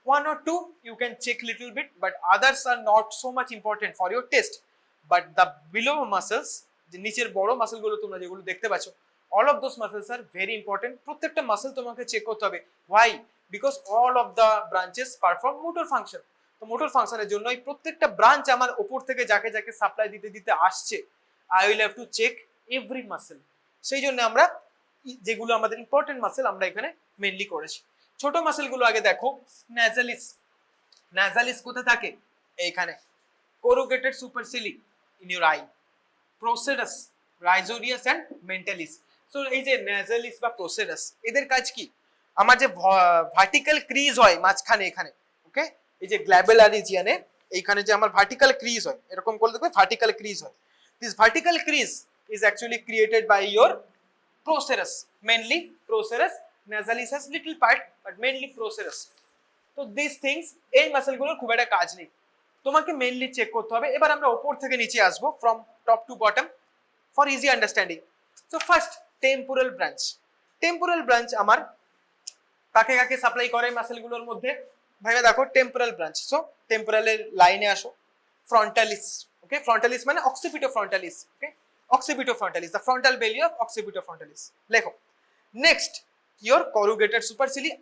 one or two you can check little bit, but others are not so much important for your test. But the below muscles, যে নিচের বড় মাসেল গুলো তোমরা যেগুলো দেখতে পাচ্ছ, all of those muscles are very important. প্রত্যেকটা মাসেল তোমাকে চেক করতে হবে। Why? Because all of the branches perform motor function. তো মোটর ফাংশনের জন্য এই প্রত্যেকটা ব্রাঞ্চ আমার উপর থেকে যাকে যাকে সাপ্লাই দিতে দিতে আসছে, I will have to check every muscle. সেই জন্য আমরা যেগুলো আমাদের ইম্পর্টেন্ট মাসেল আমরা এখানে মেইনলি করেছি। ছোট মাসেলগুলো আগে দেখো। ন্যাজালিস, ন্যাজালিস কোথায় থাকে? এইখানে। corrugated supercilii in your eye, procerus, rhizodius and mentalis. So এই যে ন্যাজালিস বা প্রোসেরাস, এদের কাজ কি? আমার যে ভার্টিক্যাল ক্রিজ হয় মাঝখানে এখানে, ওকে, এই যে গ্ল্যাবেলার রিজিয়নে এইখানে যে আমার ভার্টিক্যাল ক্রিজ হয়, এরকম করে দেখবে ভার্টিক্যাল ক্রিজ হয়। This vertical crease is actually created by your procerus, mainly procerus. Nasalis has little part but mainly procerus. তো these things, এই মাসেলগুলোর খুব একটা কাজ নেই, তোমাকে মেইনলি চেক করতে হবে। এবার আমরা উপর থেকে নিচে আসবো, from top to bottom for easy understanding. So first temporal branch. Temporal branch আমার কাকে কাকে সাপ্লাই করে মাসেলগুলোর মধ্যে? ভাইয়া দেখো টেম্পোরাল ব্রাঞ্চ। সো টেম্পোরালের লাইনে আসো। ফ্রন্টালিস, ওকে, ফ্রন্টালিস মানে অক্সিপিটো-ফ্রন্টালিস, ওকে, occipito-frontalis, the frontal belly of occipito-frontalis. লেখো। Next your corrugated supercilii,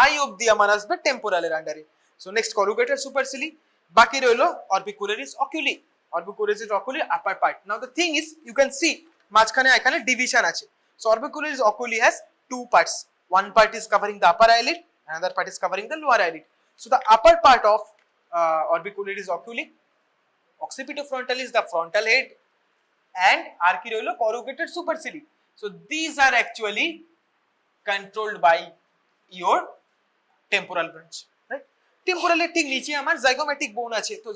eye অবধি আমার আসবে টেম্পোরালের আন্ডারে। সো নেক্সট corrugated supercilii, বাকি রইলো orbicularis oculi, orbicularis oculi upper part. Now the thing is you can see মাঝখানে এখানে ডিভিশন আছে। So orbicularis oculi has two parts, One part is covering the upper eyelid, another part is covering the lower eyelid. So the upper part of orbicularis oculi, occipitofrontalis the frontal head, and আর কি রইলো corrugated supercilii. So these are actually controlled by your temporal branch, right? Temporal এর ঠিক নিচে আমার zygomatic bone আছে, তো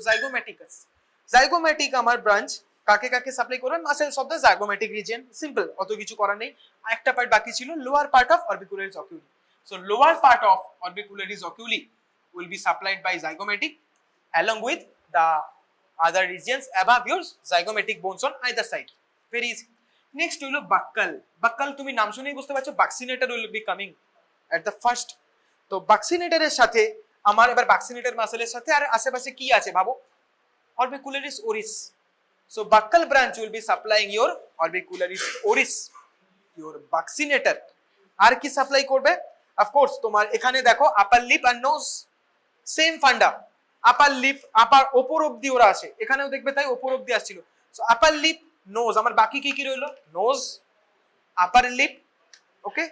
zygomatic আমার ব্রাঞ্চ কাকে কাকে সাপ্লাই করবে? Muscles of the zygomatic region. Simple, অত কিছু করার নেই। একটা পার্ট বাকি ছিল, lower part of orbicularis oculi. So lower part of orbicularis oculi will be supplied by zygomatic along with the other regions above your zygomatic bones on either side. Very easy. Next হলো buccal. Buccal তুমি নাম শুনেই বুঝতে পারছো, buccinator will be coming at the first. তো buccinator এর সাথে আমার এবার buccinator মাসেলের সাথে আর আশেপাশে কি আছে ভাবো? orbicularis oris. So buccal branch will be supplying your orbicularis oris, your buccinator. আর কি সাপ্লাই করবে? Of course তোমার এখানে দেখো upper lip and nose, same funda. Upper lip upper ওপর অবধি ওরা আসে, এখানেও দেখবে তাই ওপর অবধি আসছিল। সো আপার লিপ, নোজ, আমার বাকি কি কি রইলো? নোজ, আপার লিপ, ওকে।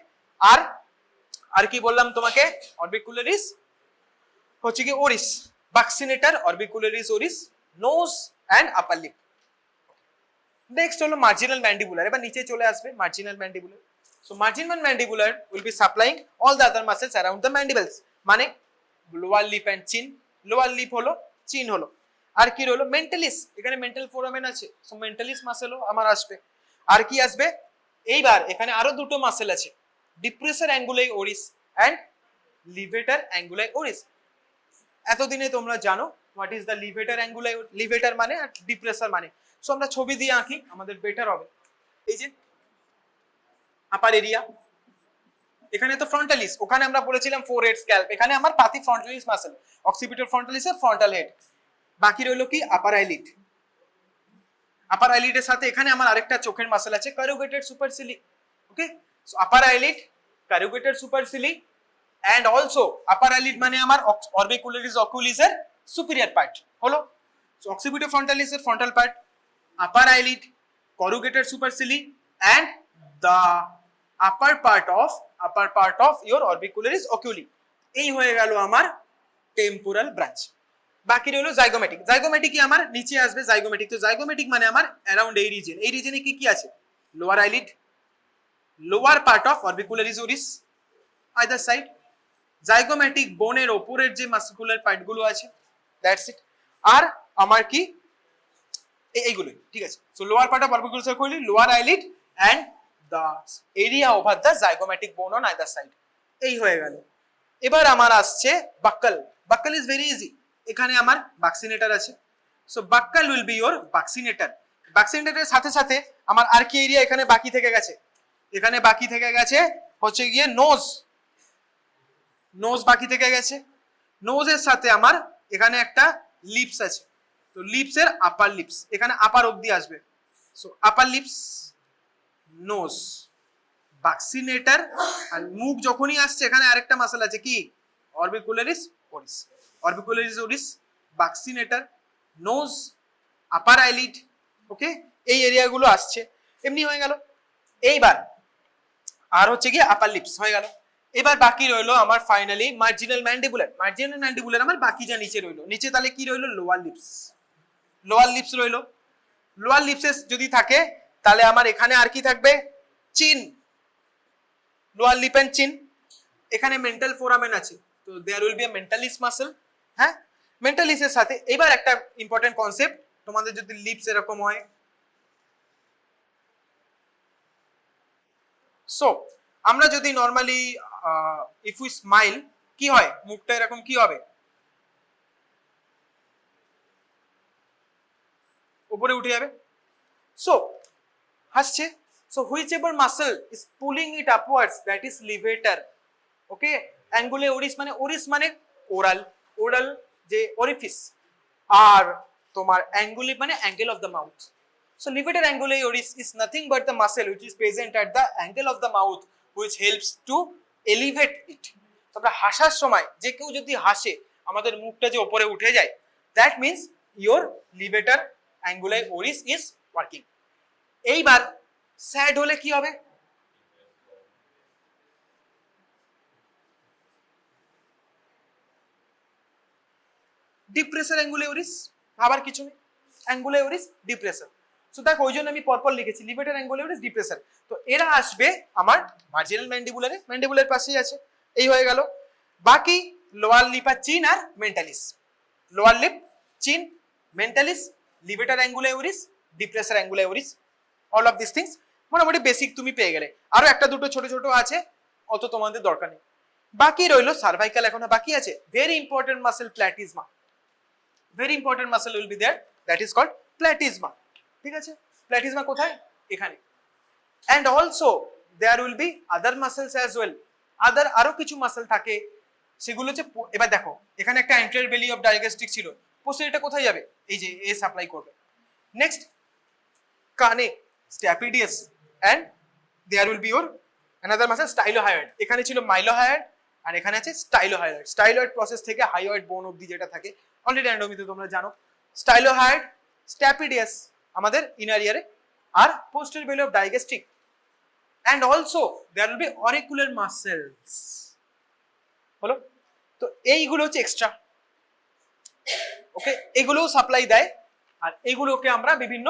আর কি বললাম তোমাকে? অরবিকুলারিস হচ্ছে কি oris, buccinator, orbicularis oris, nose and upper lip. Next হলো মার্জিনাল ম্যান্ডিবুলার। এবার নিচে চলে আসবে marginal mandibular. So marginal mandibular will be supplying all the other muscles around the mandibles, মানে lower lip and chin. Lower lip হলো, চিন হলো। আর কি রইলো? মেন্টালিস, এখানে মেন্টাল ফোরামেন আছে, সো মেন্টালিস মাসেলও আমার আসবে। আর কি আসবে? এইবার এখানে আরো দুটো মাসেল আছে, depressor অ্যাঙ্গুলাই Oris and levator অ্যাঙ্গুলাই Oris. এতদিনে তোমরা জানো what is the levator অ্যাঙ্গুলাই, levator মানে আর ডিপ্রেসর মানে। সো আমরা ছবি দিয়ে আঁকি, আমাদের বেটার হবে। এই যে আপার এরিয়া, এখানে তো ফ্রন্টালিস, ওখানে আমরা বলেছিলাম ফোরহেড স্ক্যাল্প, এখানে আমার পাতি ফ্রন্টালিস মাসেল, অক্সিপিটাল ফ্রন্টালিস এর ফ্রন্টাল হেড। বাকি রইলো কি? আপার আইলিড। আপার আইলিডের সাথে এখানে আমার আরেকটা চোখের মাসেল আছে, corrugator supercilii, okay. So upper eyelid, corrugator supercilii and also upper eyelid মানে আমার অরবিকুলারিস অকুলিস এর সুপিরিয়র পার্ট হলো। সো অক্সিপিটাল ফ্রন্টালিস এর frontal part, upper eyelid, corrugator supercilii and the upper part of your orbicularis oculi. এই হয়ে গেল আমার টেম্পোরাল ব্রাঞ্চ। বাকি রইলো জাইগোমেটিক। জাইগোমেটিক কি আমার নিচে আসবে জাইগোমেটিক। তো জাইগোমেটিক মানে আমার অ্যারাউন্ড এই রিজন। এই রিজনে কি কি আছে? Lower eyelid, lower part of orbicularis oris either side, zygomatic বোনের ওপরের যে মাসকুলার পার্টগুলো আছে, দ্যাটস ইট। আর আমার কি এইগুলোই, ঠিক আছে। So lower part of orbicularis oculi, lower eyelid and the area over the zygomatic bone on either side. এই হয়ে গেল। এবার আমার আসছে বাক্কাল। বাক্কাল ইজ ভেরি ইজি। এখানে আমার বাক্সিনেটর আছে, সো বাক্কাল উইল বি ইওর বাক্সিনেটর। বাক্সিনেটরের সাথে সাথে আমার আর কি এরিয়া এখানে বাকি থেকে গেছে? এখানে বাকি থেকে গেছে হচ্ছে গিয়ে নোজ। নোজ বাকি থেকে গেছে। নোজের সাথে আমার এখানে একটা লিপস আছে, তো লিপসের আপার লিপস, এখানে আপার অবধি আসবে। সো আপার লিপস, নোজ, বাক্সিনেটর। আর মুখ যখনই আসছে এখানে আরেকটা মাসেল আছে কি? Orbicularis Oris. Orbicularis Oris, বাক্সিনেটর, nose, আপার আইলিড, ওকে। এই এরিয়াগুলো আসছে, এমনি হয়ে গেল। এইবার আর হচ্ছে কি আপার লিপস হয়ে গেল। এবার বাকি রইলো আমার finally marginal mandibular. Marginal mandibular আমার বাকি যা নিচে রইলো, নিচে তাহলে কি রইলো? Lower lips. লোয়ার লিপস রইলো। লোয়ার লিপসে যদি থাকে তাহলে আমার এখানে আর কি থাকবে? চিন, লোয়ার লিপ এন্ড চিন। এখানে মেন্টাল ফোরামেন আছে, তো there will be a mentalis muscle. হ্যাঁ, মেন্টালিসের সাথে এবার একটা ইম্পর্টেন্ট কনসেপ্ট, তোমাদের যদি লিপস এরকম হয়, সো আমরা যদি নরমালি ইফ উই স্মাইল, কি হয়? মুখটা এরকম কি হবে? উপরে উঠে যাবে। সো হাসছে, so whichever muscle is pulling it upwards, that is levator, okay. angulae oris মানে oral, oral যে orifice, আর তোমার anguli মানে angle of the mouth. So levator angulae oris is nothing but the muscle which is present at the angle of the mouth which helps to elevate it. তোমরা হাসার সময় যে কেউ যদি হাসে আমাদের মুখটা যে উপরে উঠে যায়, that means your levator angulae oris is working. এইবার স্যাড হলে কি হবে? ডিপ্রেসার অ্যাঙ্গুলারিস, ভাবার কিছু নেই, অ্যাঙ্গুলারিস ডিপ্রেসার। সো দেখ ওই জন্য আমি পরপর লিখেছি লিভেটার অ্যাঙ্গুলারিস ডিপ্রেসার। তো এরা আসবে আমার মার্জিনাল ম্যান্ডিবুলারে, ম্যান্ডিবুলার পাশেই আছে, এই হয়ে গেল। বাকি লোয়ার লিপ আর চিন আর মেন্টালিস, লোয়ার লিপ, চিন, মেন্টালিস, levator অ্যাঙ্গুলারিস, ডিপ্রেসার অ্যাঙ্গুলারিস, all of this things মোটামুটি বেসিক তুমি পেয়ে গেলে। আরো একটা দুটো ছোট ছোট আছে, অত তোমাদের দরকার নেই। বাকি রইলো সার্ভাইকাল, এখনো বাকি আছে। Very important muscle platysma, very important muscle will be there, that is called platysma. ঠিক আছে, প্ল্যাটিজমা কোথায়? এখানে। And also there will be other muscles as well, other আরো কিছু মাসেল থাকে, সেগুলো হচ্ছে, এবার দেখো এখানে একটা অ্যান্টেরিয়র বেলি অফ ডায়াগাস্ট্রিক ছিল, পোস্টেরিয়রটা কোথায় যাবে? এই যে এ সাপ্লাই করবে। নেক্সট কানে stapedius, and there will be your another muscle stylohyoid. এখানে ছিল মাইলোহায়োইড আর এখানে আছে স্টাইলোহায়োইড। স্টাইলয়েড প্রসেস থেকে হাইওয়েড বোন অবধি যেটা থাকে অলরেডি অ্যানাটমিতে তোমরা জানো। স্টাইলোহায়োইড, স্ট্যাপিডিয়াস আমাদের ইনার ইয়ারে, আর posterior belly of digastric. And also there will be auricular muscles. হলো? তো এইগুলো হচ্ছে এক্সট্রা, ওকে, এগুলোও সাপ্লাই দেয়, আর এগুলোকে আমরা বিভিন্ন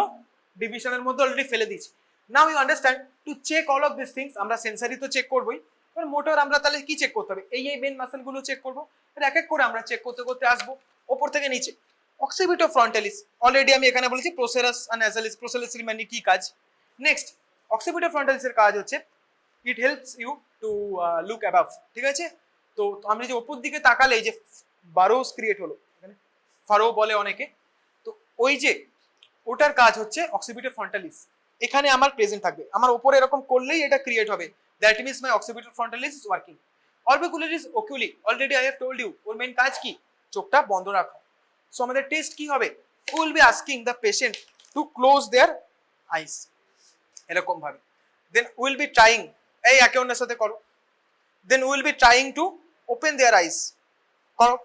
ডিভিশনের মধ্যে অলরেডি ফেলে দিয়েছি। Now you understand, to check all of this things, আমরা সেন্সারি তো চেক করবোই, এবার মোটর আমরা তাহলে কি চেক করতে হবে? এই মেন মাসেলগুলো চেক করবো, এক এক করে আমরা চেক করতে করতে আসবো ওপর থেকে নিচে। অক্সিপিটো ফ্রন্টালিস অলরেডি আমি এখানে বলেছি, প্রোসেরাস আর ন্যাসালিস। প্রোসেরাস মানে কি কাজ? নেক্সট অক্সিপিটো ফ্রন্টালিসের কাজ হচ্ছে it helps you to look above. ঠিক আছে, তো আমি যে ওপর দিকে তাকালে এই যে বারোস ক্রিয়েট হলো, এখানে ফারো বলে অনেকে, তো ওই যে ওটার কাজ হচ্ছে অক্সিপিটো ফ্রন্টালিস, এখানে আমার প্রেজেন্ট থাকবে, আমার উপরে এরকম করলেই এটা ক্রিয়েট হবে, that means my occipito frontalis is working. Orbicularis oculi already I have told you, ওর মেন কাজ কি? চোখটা বন্ধ রাখা। সো আমাদের টেস্ট কি হবে? Will be asking the patient to close their eyes, এরকম ভাবে। দেন উইল বি ট্রাইং, এই একে অন্যের সাথে করো, then will be trying to open their eyes, করো,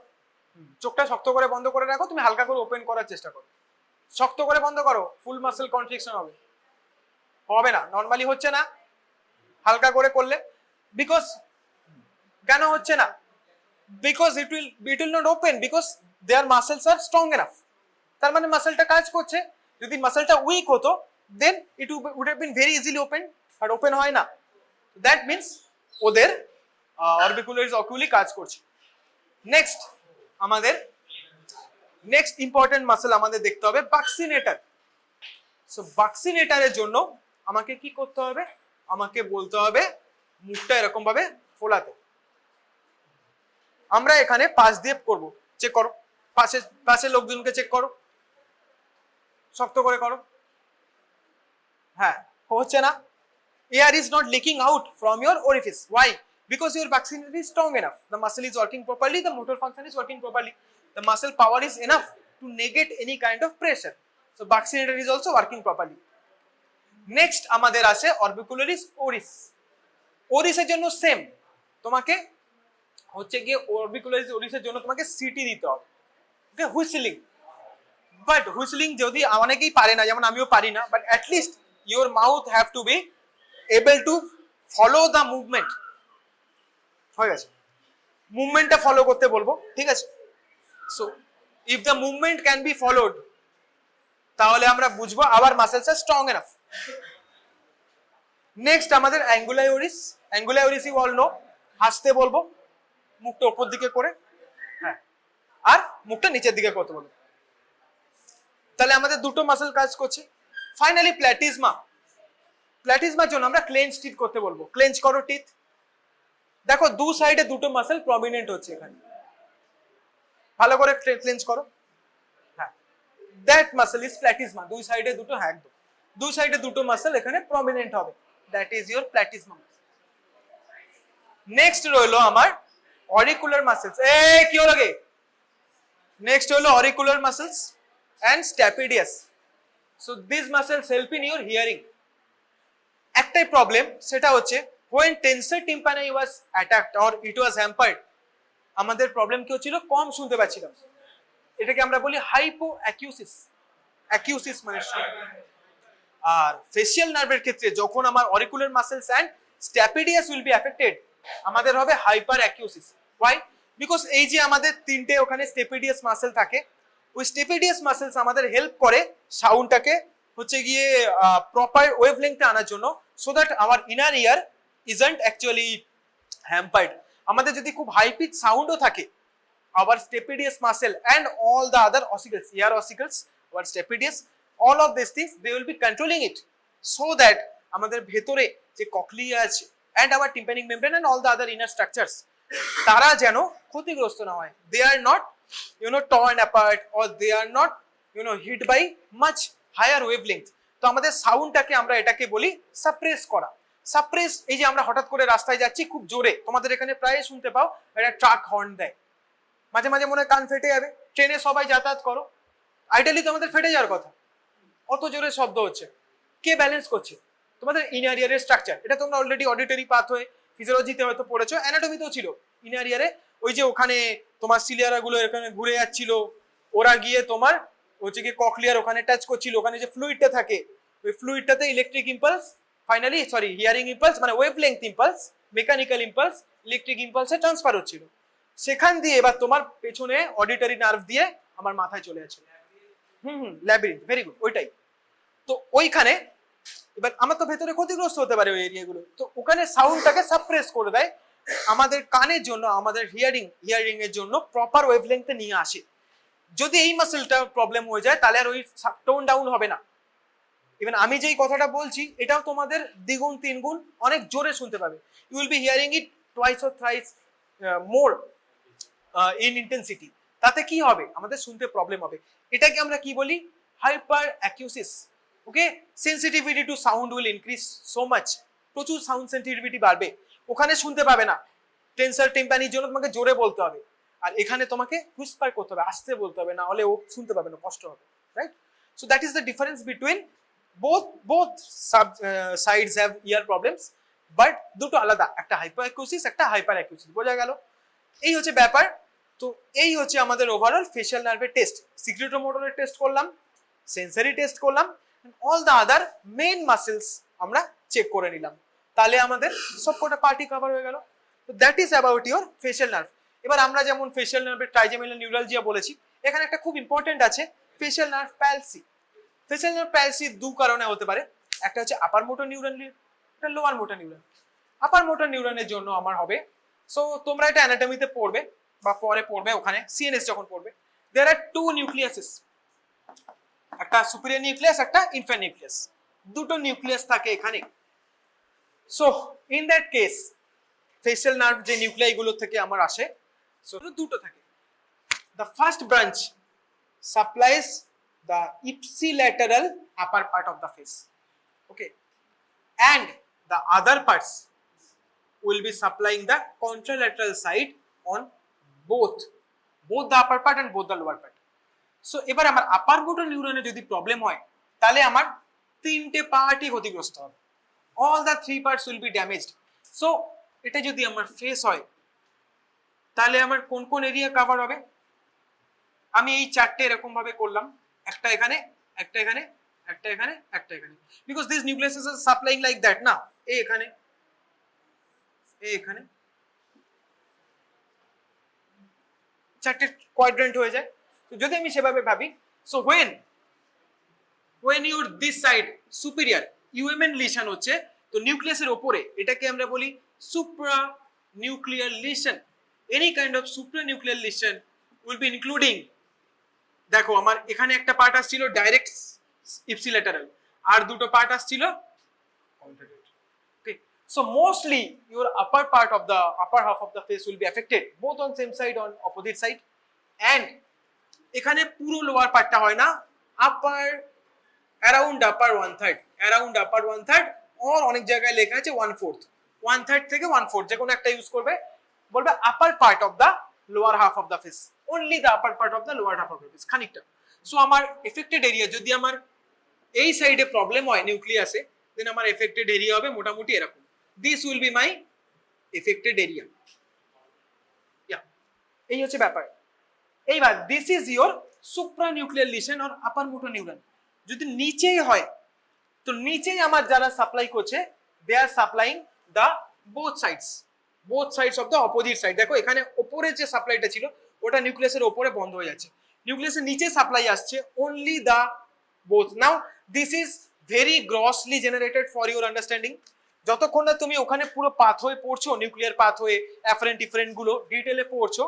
চোখটা শক্ত করে বন্ধ করে রাখো, তুমি হালকা করে ওপেন করার চেষ্টা করো, শক্ত করে বন্ধ করো, ফুল মাসেল কন্ট্রাকশন হবে, হবে না, নরমালি হচ্ছে না, হালকা করে করলে, বিকজ কেন হচ্ছে না? Because it will not open, because their muscles are strong enough. তার মানে মাসেলটা কাজ করছে। যদি মাসেলটা উইক হতো then it would have been very easily open, আর ওপেন হয় না, দ্যাট মিন্স ওদের অরবিকুলারিস অকুলি কাজ করছে। নেক্সট আমাদের নেক্সট ইম্পর্টেন্ট মাসেল আমাদের দেখতে হবে বাক্সিনেটর। সো বাক্সিনেটরের জন্য আমাকে কি করতে হবে? আমাকে বলতে হবে মুখটা এরকম ভাবে ফোলাতে। আমরা এখানে পাশ দিয়ে করব, চেক করো, পাশের লোকজনকে চেক করো, শক্ত করে করো, হ্যাঁ হচ্ছে না, air is not leaking out from your orifice. Why? Because your vaccinator is strong enough, the muscle is working properly, the motor function is working properly, the muscle power is enough to negate any kind of pressure, so vaccinator is also working properly. Next আমাদের আছে orbicularis oris. oris এর জন্য সেম, তোমাকে হচ্ছে গিয়ে orbicularis oris এর জন্য তোমাকে সিটি দিতে হবে, ওকে, হুইসলিং। বাট হুইসলিং যদি অনেকেই পারে না, যেমন আমিও পারি না, but at least your mouth have to be able to follow the movement, হয়ে গেছে, মুভমেন্টটা ফলো করতে বলবো, ঠিক আছে। So if the movement can be followed, তাহলে আমরা বুঝবো আবার muscles are strong enough. Next আমাদের অ্যাঙ্গুলারিস, অ্যাঙ্গুলারিস ইউ অল নো, হাসতে বলবো, মুখটা উপর দিকে করে, হ্যাঁ, আর মুখটা নিচের দিকে করতে বলবো, তাহলে আমাদের দুটো মাসেল কাজ করছে। ফাইনালি প্ল্যাটিজমা, প্ল্যাটিজমার জন্য আমরা ক্লেঞ্চ টিথ করতে বলবো, ক্লেঞ্চ করো টিথ, দেখো দু সাইডে দুটো মাসেল প্রমিনেন্ট হচ্ছে, এখানে ভালো করে ক্লেঞ্চ করো, হ্যাঁ, দ্যাট মাসেল ইজ প্ল্যাটিজমা, দুই সাইডে দুটো, হ্যাঁ একদম দুই সাইডে দুটো মাসেল এখানে প্রমিনেন্ট হবে, that is your platysma. Next রইলো আমার অরিকুলার মাসেলস, এই কি হলো গে, নেক্সট হলো auricular muscles and stapedius. So this muscles help in your hearing. একটাই প্রবলেম, সেটা হচ্ছে when tensor tympani was attacked or it was hampered, আমাদের প্রবলেম কি হচ্ছিল? কম শুনতে পাচ্ছিলাম, এটাকে আমরা বলি হাইপো অ্যাকিউসিস, অ্যাকিউসিস মানে। আর ফেসিয়াল নার্ভের ক্ষেত্রে যখন আমার auricular muscles and stapedius will be affected, আমাদের হবে হাইপার অ্যাকিউসিস। Why? বিকজ এই যে আমাদের তিনটে ওখানে স্টেপিডিয়াস মাসেল থাকে, ওই স্টেপিডিয়াস মাসেলস আমাদের হেল্প করে সাউন্ডটাকে হচ্ছে গিয়ে প্রপার ওয়েভলেংথে আনার জন্য, so that our inner year isn't actually hampered. আমাদের যদি খুব হাই পিচ সাউন্ডও থাকে, our stapedius muscle and all the other ossicles, ear ossicles, our stapedius, all of these things they will be controlling it, so that আমাদের ভেতরে যে ককলিয়া আছে and our tympanic membrane and all the other inner structures, তারা যেন ক্ষতিগ্রস্ত না হয়, they are not torn apart or they are not hit by much higher wavelength। তো আমাদের সাউন্ডটাকে আমরা এটাকে বলি সাপ্রেস করা। সাপ্রেস, এই যে আমরা হঠাৎ করে রাস্তায় যাচ্ছি খুব জোরে, তোমাদের এখানে প্রায় শুনতে পাও একটা ট্রাক হর্ন দেয়, মাঝে মাঝে মনে হয় কান ফেটে যাবে। ট্রেনে সবাই যাতায়াত করো, আইডিয়ালি তো আমাদের ফেটে যাওয়ার কথা, অত জোরে শব্দ হচ্ছে। কে ব্যালেন্স করছে? তোমাদের ইনার ইয়ারের স্ট্রাকচার। এটা তোমরা অলরেডি অডিটরি পাথওয়ে, ফিজিওলজিতে হয়তো পড়েছো, অ্যানাটমিতেও ছিল। ইনার ইয়ারে ওই যে ওখানে তোমার সিলিয়ারা গুলো এখানে ঘুরে যাচ্ছিল, ওরা গিয়ে তোমার হচ্ছে গিয়ে ককলিয়ার ওখানে টাচ করছিল, ওখানে যে ফ্লুইডটা থাকে ওই ফ্লুইডটাতে electric impulse, finally hearing impulse মানে wavelength impulse, mechanical impulse, electric ইম্পালসে ট্রান্সফার হচ্ছিল। সেখান দিয়ে এবার তোমার পেছনে অডিটরি নার্ভ দিয়ে আমার মাথায় চলে যাচ্ছে। ল্যাবিরিন্থ, ভেরি গুড, ওইটাই। তো ওইখানে এবার আমার তো ভেতরে ক্ষতিগ্রস্ত হতে পারে ওই এরিয়াগুলো, তো ওখানে সাউন্ডটাকে সাপ্রেস করে দেয়, আমাদের কানের জন্য, আমাদের হিয়ারিং এর জন্য প্রপার ওয়েভলেংথে নিয়ে আসে। যদি এই মাসেলটা প্রবলেম হয়ে যায় তাহলে আর ওই টোন ডাউন হবে না। ইভেন আমি যেই কথাটা বলছি এটাও তোমাদের দ্বিগুণ তিনগুণ অনেক জোরে শুনতে পাবে। You will be hearing it twice or thrice more in intensity. তাতে কি হবে? আমাদের শুনতে প্রবলেম হবে। এটাকে আমরা কি বলি? Hyperacusis. Okay, sensitivity to sound will increase so much, প্রচুর সাউন্ড সেন্সিটিভিটি বাড়বে, ওখানে শুনতে পাবে না। টেন্সার টিম্পানির জন্য তোমাকে জোরে বলতে হবে, আর এখানে তোমাকে হুইসপার করতে হবে, আস্তে বলতে হবে, না হলে ও শুনতে পাবে না, কষ্ট হবে, right? So that is the difference between both sides have ear problems, but দুটো আলাদা, একটা হাইপার অ্যাকিউসিস, একটা হাইপার অ্যাকিউসিস। বোঝা গেল? এই হচ্ছে ব্যাপার। তো এই হচ্ছে আমাদের ওভারঅল ফেশিয়াল নার্ভের টেস্ট। সিক্রেটোমোটরের টেস্ট করলাম, সেন্সরি টেস্ট করলাম, all the other main muscles আমরা চেক করে নিলাম, তাহলে আমাদের সবকটা পার্টি কভার হয়ে গেল। তো that is about your facial nerve. এবার আমরা যেমন ফেশিয়াল নার্ভের ট্রাইজেমিনাল নিউরালজিয়া বলেছি, এখানে একটা খুব ইম্পর্টেন্ট আছে facial nerve palsy. Facial nerve palsy দু কারণে হতে পারে, একটা হচ্ছে আপার মোটর নিউরন, একটা লোয়ার মোটর নিউরন। আপার মোটর নিউরনের জন্য আমার হবে, সো তোমরা এটা অ্যানাটমিতে পড়বে বা পরে পড়বে, ওখানে সিএনএস যখন পড়বে, দেয়ার আর টু নিউক্লিয়াসেস, একটা সুপিরিয়র নিউক্লিয়াস, একটা ইনফার নিউক্লিয়াস, দুটো নিউক্লিয়াস থাকে এখানে। So in that case facial nerve যে নিউক্লিয়াই গুলো থেকে আমার আসে, সো দুটো থাকে। The first branch supplies the ipsilateral upper part of the face, okay, and the other parts will be supplying the contralateral side on both the upper part and both the lower part. So এবার আমার আপার মোটর নিউরনে যদি প্রবলেম হয় তাহলে আমার তিনটে পার্টই ক্ষতিগ্রস্ত হবে, all the three parts will be damaged. So এটা যদি আমার ফেস হয় তাহলে আমার কোন কোন এরিয়া কভার হবে? আমি এই চারটে এরকম ভাবে করলাম, একটা এখানে, একটা এখানে, একটা এখানে, একটা এখানে, because this nucleuses are supplying like that না, এই এখানে, এই এখানে, চারটে কোয়াড্রেন্ট হয়ে যায়। তো যদি আমি সেভাবে ভাবি, so when your this side superior UMN lesion হচ্ছে, তো নিউক্লিয়াসের উপরে, এটাকে আমরা বলি supra nuclear lesion. Any kind of supra nuclear lesion will be including, দেখো আমার এখানে একটা পার্ট আসছিল ডাইরেক্ট ইপসিলেটারাল, আর দুটো পার্ট আসছিল contralateral. Okay, so mostly your upper part of the upper half of the face will be affected, both on same side on opposite side, and এখানে পুরো লোয়ার পার্টটা হয় না, আপার around upper one third or অনেক জায়গায় লেখা আছে 1/4 থেকে 1/4 যে কোনো একটা ইউজ করবে, বলবে upper part of the lower half of the face, only the upper part of the lower half of the face, খানিকটা। সো আমার এফেক্টেড এরিয়া যদি আমার এই সাইডে প্রবলেম হয় নিউক্লিয়াসে, দেন আমার এফেক্টেড এরিয়া হবে মোটামুটি এরকম, this will be my affected area. এই হচ্ছে ব্যাপার। এইবার this is your supra nuclear lesion or upper motor neuron. যদি নিচেই হয়, তো নিচেই আমার যারা সাপ্লাই করছে, they are supplying the both sides, both sides of the opposite side. দেখো এখানে ওপরে যে সাপ্লাইটা ছিল ওটা নিউক্লিয়াসের ওপরে বন্ধ হয়ে যাচ্ছে, নিউক্লিয়াসের নিচে সাপ্লাই আসছে only the both. Now this is very grossly generated for your understanding. যতক্ষণ না তুমি ওখানে পুরো পাথওয়ে পড়ছো, নিউক্লিয়ার পাথওয়ে অ্যাফারেন্ট ডিফারেন্ট গুলো ডিটেলে পড়ছো,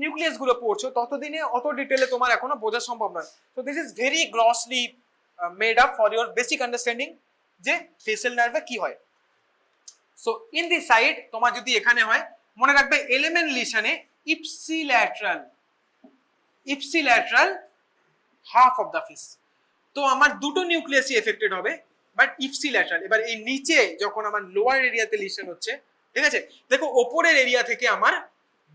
নিউক্লিয়াস গুলো পড়ছো, ততদিনে অত ডিটেলে তোমার এখনো বোঝা সম্ভব নয়। So this is very grossly made up for your basic understanding যে ফেসিয়াল নার্ভে কি হয়। সো ইন দি সাইড তোমার যদি এখানে হয়, মনে রাখবে এলিমেন্ট লিশনে ipsilateral half of the face. তো আমার দুটো নিউক্লিয়াসই এফেক্টেড হবে, বাট ইপসিল্যাটারাল। এবার এই নিচে যখন আমার লোয়ার এরিয়াতে লিশন হচ্ছে, ঠিক আছে, দেখো ওপরের এরিয়া থেকে আমার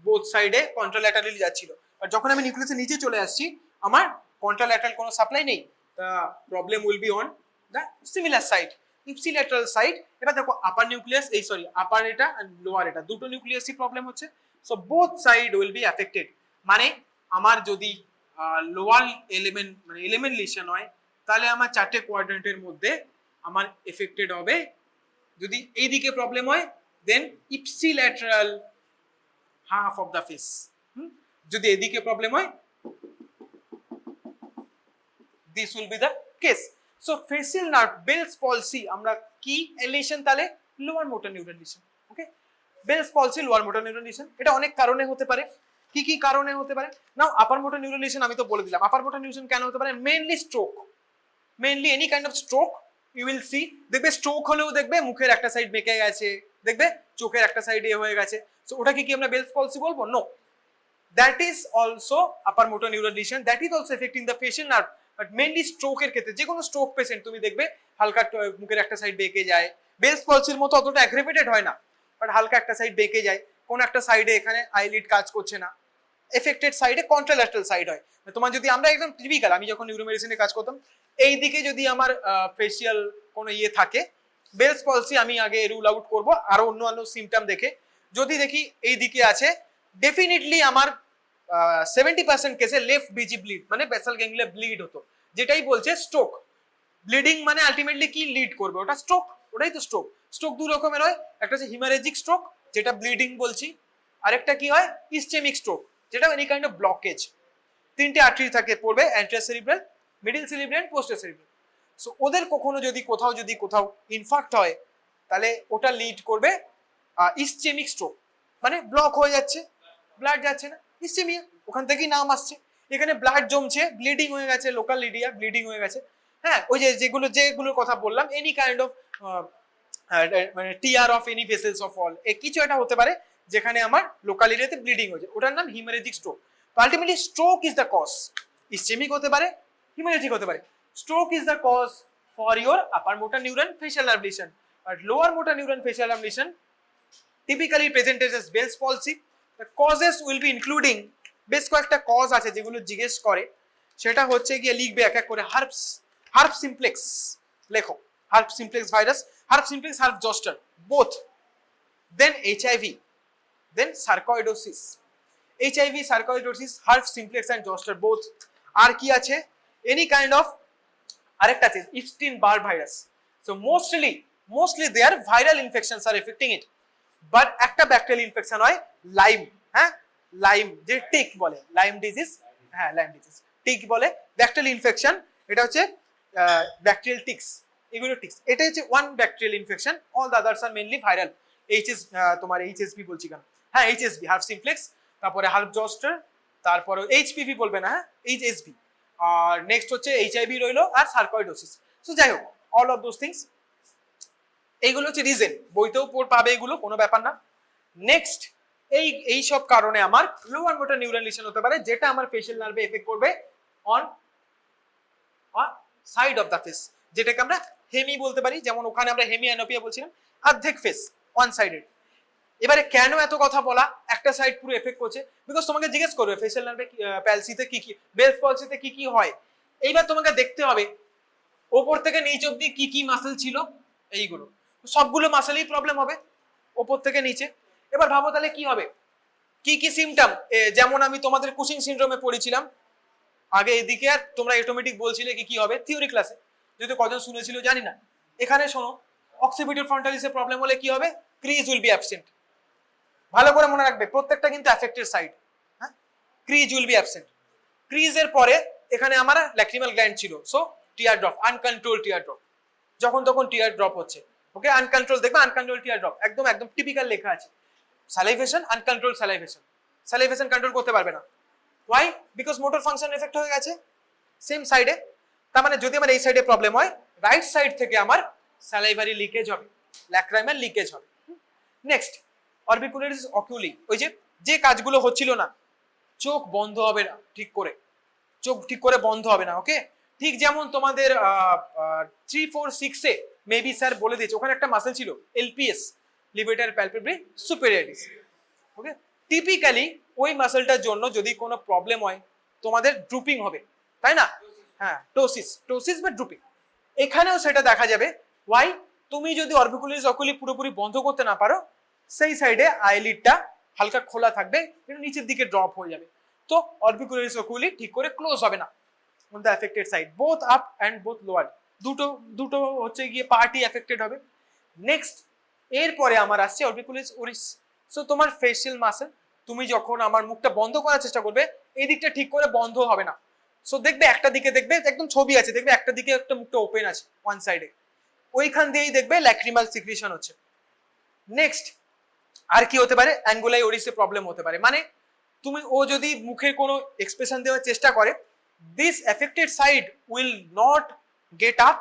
বোথ সাইডে কন্ট্রাল্যাটারালি যাচ্ছিল, আর যখন আমি নিউক্লিয়াসের নিচে চলে আসছি আমার কন্ট্রাল্যাটারাল কোনো সাপ্লাই নেই। The problem will be on the similar side, ipsilateral side. এবার দেখো আপার নিউক্লিয়াস, এই সরি আপার এটা আর লোয়ার এটা দুটো নিউক্লিয়াসই প্রবলেম হচ্ছে। So both side will be affected. মানে আমার যদি লোয়ার এলিমেন্ট মানে এলিমেন্ট লিশন হয়, তাহলে আমার চারটে কোয়াড্রেন্টের মধ্যে আমার এফেক্টেড হবে। যদি এই দিকে প্রবলেম হয় then ipsilateral half of the face. যদি এদিকে প্রবলেম হয় this will be the case. So facial nerve Bell's palsy আমরা কি লিশন, তাহলে lower motor neuron lesion. Okay, Bell's palsy lower motor neuron lesion, এটা অনেক কারণে হতে পারে। কি কি কারণে হতে পারে? নাও আপার মোটর নিউরন লিশন আমি তো বলে দিলাম। আপার মোটর নিউরন কেন হতে পারে? Mainly stroke, mainly any kind of stroke you will see. দেখবে স্ট্রোক হলেও দেখবে মুখের একটা সাইড বেঁকে গেছে, দেখবে চোখের একটা সাইড এ হয়ে গেছে। সো ওটাকে কি আমরা বেলস পলসি বলবো? No, that is also upper motor neuron lesion, that is also affecting the facial nerve. But mainly স্ট্রোকের ক্ষেত্রে, যে কোনো স্ট্রোক পেশেন্ট তুমি দেখবে হালকা মুখের একটা সাইড বেঁকে যায়। বেলস পলসির মতো অতটা অ্যাগ্রেভেটেড হয় না, বাট হালকা একটা সাইড বেঁকে যায়, কোন একটা সাইডে এখানে আইলিড কাজ করছে না, এফেক্টেড সাইডে কন্ট্রাল্যাটারাল সাইড হয়। তোমার যদি আমরা একদম টিপিক্যাল, আমি যখন নিউরোমেডিসিনে কাজ করতাম, এই দিকে যদি আমার ফেশিয়াল কোনো ইয়ে থাকে বেলস পলসি আমি আগে রুল আউট করব আর অন্য সিমটম দেখে। যদি দেখি এই দিকে আছে, ডেফিনেটলি আমার 70% কেসে লেফট বিজি ব্লিড মানে বেসাল গ্যাংলিয়া ব্লিড হতো, যেটাই বলছে স্ট্রোক। ব্লিডিং মানে আলটিমেটলি কি লিড করবে? ওটা স্ট্রোক, ওটাই তো স্ট্রোক। স্ট্রোক দু রকমের হয়, একটা হচ্ছে হিমারেজিক স্ট্রোক যেটা ব্লিডিং বলছি, আরেকটা কি হয় ইসচেমিক স্ট্রোক যেটা এনি কাইন্ড অফ ব্লকেজ। তিনটে আর্টারি থাকে পড়বে, anterior cerebral, middle cerebral, posterior cerebral. So ওদের কখনো যদি কোথাও ইনফাক্ট হয়, তাহলে ওটা লিড করবে ইসচেমিক স্ট্রোক, মানে ব্লক হয়ে যাচ্ছে, ব্লাড যাচ্ছে না, ইসচেমিয়া ওখান থেকেই নাম আসছে। এখানে ব্লাড জমছে, ব্লিডিং হয়ে গেছে, লোকাল লিডিয়া ব্লিডিং হয়ে গেছে। হ্যাঁ, ওই যে যেগুলোর কথা বললাম, এনি কাইন্ড অফ মানে tear of any vessels of all, কিছু একটা হতে পারে যেখানে আমার লোকাল এরিয়াতে ব্লিডিং হয়েছে, ওটার নাম haemorrhagic stroke. Ultimately stroke is the cause, ischaemic হতে পারে, হিমারেজিক হতে পারে। Stroke is the cause for your upper motor neuron facial nerve lesion, but lower motor neuron facial nerve lesion typically presented as Bell's palsy. The causes will be including, বেশ কয়েকটা কজ আছে যেগুলো জিজ্ঞেস করে, সেটা হচ্ছে গিয়ে লিখবে এক এক করে। হার্প সিমপ্লেক্স লেখো, herpes simplex virus, herpes simplex, herpes zoster both, then HIV, then sarcoidosis, HIV, sarcoidosis, herpes simplex and zoster both। আর কি আছে? এনি কাইন্ড অফ আরেকটা আছে Epstein Barr virus. So mostly their viral infections are affecting it, but একটা ব্যাকটেরিয়াল ইনফেকশন হয় লাইম, হ্যাঁ লাইম যে টিক বলে, লাইম ডিজিজ, হ্যাঁ লাইম ডিজিজ টিক বলে, ব্যাকটেরিয়াল ইনফেকশন। এটা হচ্ছে ব্যাকটেরিয়াল টিক্স, এগুলো টিক্স, এটা হচ্ছে one bacterial infection, all the others are mainly viral. তোমার এইচএসভি বলছি কেন, হ্যাঁ এইচএসভি, হার্প সিমপ্লেক্স, তারপরে হার্প জস্টার, তারপরে এইচপিভি বলবে না, হ্যাঁ এইচএসভি, আর নেক্সট হচ্ছে এইচআইভি রইলো, আর সার্কয়েডোসিস। সো যাই হোক, অল অফ দোজ থিংস, এইগুলো হচ্ছে রিজন, বইতেও পাবে, এগুলো কোনো ব্যাপার না। নেক্সট এই সব কারণে আমার লোয়ার মোটর নিউরন লিশন হতে পারে, যেটা আমার ফেশিয়াল নার্ভে এফেক্ট করবে on side of the face, যেটাকে আমরা হেমি বলতে পারি। যেমন ওখানে আমরা হেমি অ্যানোপিয়া বলছিলাম, অর্ধেক ফেস ওয়ান সাইডেড। এবারে কেন এত কথা বলা, একটা সাইড পুরো এফেক্ট করছে, বিকজ তোমাকে জিজ্ঞেস করবে ফেশিয়াল নার্ভে প্যালসিতে কি কি, বেলস পলসিতে কি কি হয়। এইবার তোমাকে দেখতে হবে ওপর থেকে নিচ অব্দি কি কি মাসেল ছিল, এইগুলো সবগুলো মাসেলেই প্রবলেম হবে ওপর থেকে নিচে। এবার ভাবো তাহলে কি হবে, কি কি সিমটম, যেমন আমি তোমাদের কুশিং সিনড্রোমে পড়েছিলাম আগে, এদিকে আর তোমরা অটোমেটিক বলছিলে কি কি হবে থিওরি ক্লাসে, যদি কজন শুনেছিল জানি না। এখানে শোনো, অক্সিপিটাল ফ্রন্টালিসে প্রবলেম হলে কি হবে, ক্রিজ উইল বি অ্যাবসেন্ট, ভালো করে মনে রাখবে প্রত্যেকটা কিন্তু অ্যাফেক্টেড সাইড। হ্যাঁ, ক্রিজ উইল বি অ্যাবসেন্ট। ক্রিজের পরে এখানে আমার ল্যাক্রিমাল গ্ল্যান্ড ছিল, so tear drop, uncontrol tear drop, যখন তখন টিয়ার ড্রপ হচ্ছে। ওকে, আনকন্ট্রোল দেখবে, আনকন্ট্রোল টিয়ার ড্রপ, একদম একদম টিপিক্যাল লেখা আছে। Salivation, uncontrol salivation, salivation control করতে পারবে না। Why? Because motor function effect হয়ে গেছে সেম সাইডে। তার মানে যদি আমার এই সাইডে প্রবলেম হয়, রাইট সাইড থেকে আমার স্যালাইভারি লিকেজ হবে, ল্যাক্রাইমাল লিকেজ হবে। নেক্সট, অরবিকুলারিস অকুলি, ওই যে যে কাজগুলো হচ্ছিল না, চোখ বন্ধ হবে না ঠিক করে, চোখ ঠিক করে বন্ধ হবে না। ওকে, ঠিক যেমন তোমাদের 3-4-6 এ মেবি স্যার বলে দিয়েছে, ওখানে একটা মাসেল ছিল এলপিএস, লিভেটার প্যালপেব্রি সুপেরিয়রিস। ওকে, টিপিক্যালি ওই মাসেলটার জন্য যদি কোনো প্রবলেম হয় তোমাদের ড্রুপিং হবে, তাই না? হ্যাঁ, টোসিস বা ড্রুপিং, এখানেও সেটা দেখা যাবে। ওয়াই? তুমি যদি অরবিকুলারিস অকুলি পুরোপুরি বন্ধ করতে না পারো, সেই সাইডে আইলিডটা হালকা খোলা থাকবে, কিন্তু নিচের দিকে ড্রপ হয়ে যাবে, তো অরবিকুলারিস অকুলি ঠিক করে ক্লোজ হবে না on the affected side, both up and both lower, দুটো হচ্ছে গিয়ে পার্টি এফেক্টেড হবে। নেক্সট, এরপরে আমার আসছে অরবিকুলারিস ওরিস। সো তোমার ফেসিয়াল মাসেল, তুমি যখন আমার মুখটা বন্ধ করার চেষ্টা করবে, এই দিকটা ঠিক করে বন্ধ হবে না। সো দেখবে একটা দিকে, দেখবে একদম ছবি আছে, দেখবে একটা দিকে একটা মুখটা ওপেন আছে ওয়ান সাইডে, ওইখান দিয়েই দেখবে ল্যাক্রিমাল সিক্রিশন হচ্ছে। নেক্সট, আর কি হতে পারে? অ্যাঙ্গুলাই ওরিসে প্রবলেম হতে পারে, মানে তুমি ও যদি মুখের কোনো এক্সপ্রেশন দেওয়ার চেষ্টা করে, this affected side will not get up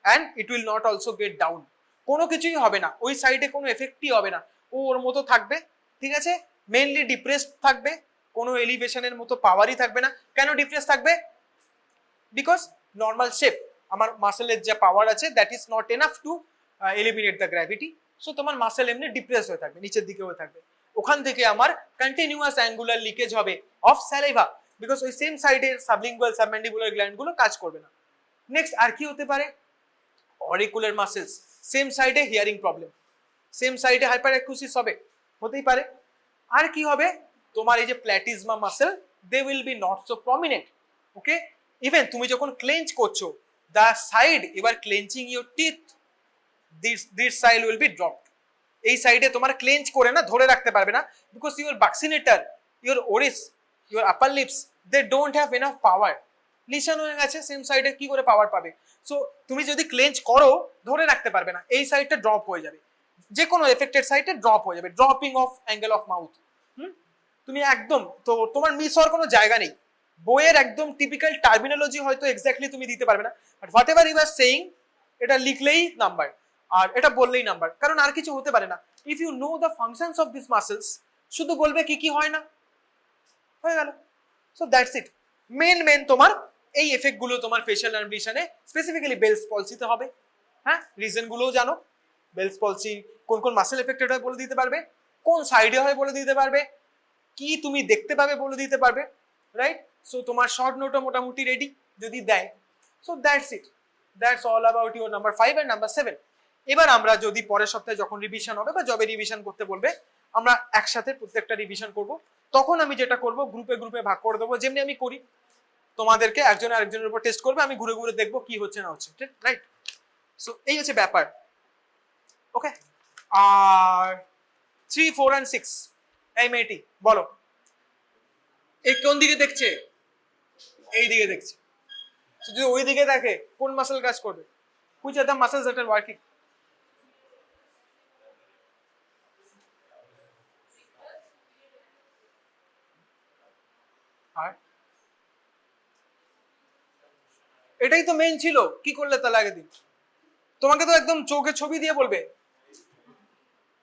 and it will not also get down, কোনো কিছুই হবে না, ওই সাইডে কোনো এফেক্টই হবে না, ও ওর মতো থাকবে। ঠিক আছে, মেনলি ডিপ্রেসড থাকবে, কোনো এলিভেশনের মতো পাওয়ারই থাকবে না। কেন ডিপ্রেস থাকবে? বিকজ নর্মাল শেপ, আমার মাসেলের যে পাওয়ার আছে that is not enough to eliminate the gravity. So তোমার মাসেল এমনি ডিপ্রেস হয়ে থাকবে, নিচের দিকে হয়ে থাকবে, ওখান থেকে আমার কন্টিনিউয়াস অ্যাঙ্গুলার লিকেজ হবে অফ স্যালাইভা, বিকজ ওই সেম সাইডের সাবলিঙ্গুয়াল সাবম্যান্ডিবুলার গ্ল্যান্ডগুলো কাজ করবে না। নেক্সট, আর কি হতে পারে? অরিকুলার মাসেলস, সেম সাইডে হিয়ারিং প্রবলেম, সেম সাইডে হাইপার অ্যাকুসিস হবে, হতেই পারে। আর কি হবে? তোমার এই যে প্ল্যাটিজমা muscle, they will be not so prominent. Okay, even তুমি যখন ক্লেঞ্চ করছো, দ্য সাইড এবার clenching your teeth, this side will be dropped. এই সাইডে তোমার ক্লেঞ্চ করে না ধরে রাখতে পারবে না, because your buccinator, your oris, your upper lips, they don't have enough power, lesion হয়ে গেছে, সেম সাইডে কি করে পাওয়ার পাবে? সো তুমি যদি ক্লেঞ্চ করো, ধরে রাখতে পারবে না, এই সাইডটা ড্রপ হয়ে যাবে, যে কোনো এফেক্টেড সাইডে ড্রপ হয়ে যাবে, dropping of angle of mouth. তুমি একদম, তো তোমার মিস হওয়ার কোনো জায়গা নেই। বইয়ের একদম টিপিক্যাল টার্মিনোলজি হয়তো এক্স্যাক্টলি তুমি দিতে পারবে না, but whatever you are saying, এটা লিখলেই নাম্বার, আর এটা বললেই নাম্বার, কারণ আর কিছু হতে পারে না। If you know the functions of this muscles, শুধু বলবে কি কি হয় না, হয়ে গেল। So that's it. মেন তোমার এই এফেক্ট গুলো তোমার ফেশিয়াল নার্ভিশনে স্পেসিফিক্যালি বেলস পলসিতে হবে। হ্যাঁ, রিজন গুলোও জানো, বেলস পলসি কোন কোন মাসেল এফেক্টেড হয় বলে দিতে পারবে, কোন সাইডে হয় বলে দিতে পারবে, কি তুমি দেখতে পাবে বলে দিতে পারবে, রাইট? সো তোমার শর্ট নোটও মোটামুটি রেডি যদি দেয়। So that's it, that's all about your number 5 and number 7। এবার আমরা যদি পরের সপ্তাহে যখন রিভিশন হবে বা যবে রিভিশন করতে বলবে, আমরা একসাথে প্রত্যেকটা রিভিশন করব। তখন আমি যেটা করব, গ্রুপে গ্রুপে ভাগ করে দেবো, যেমনি আমি করি, তোমাদেরকে একজন আরেকজনের উপর টেস্ট করবে, আমি ঘুরে ঘুরে দেখবো কি হচ্ছে না হচ্ছে, ঠিক রাইট? সো এই হচ্ছে ব্যাপার। ওকে, আর 3, 4 and 6, এই মেয়েটি বলো, এই কোন দিকে দেখছে? এই দিকে দেখছে। যদি ওই দিকে দেখে, কোন মাসেল কাজ করবে? which are the muscles that are working? আর এটাই তো মেইন ছিল, কি করলে তাহলে আগে দিন? তোমাকে তো একদম চোখে ছবি দিয়ে বলবে।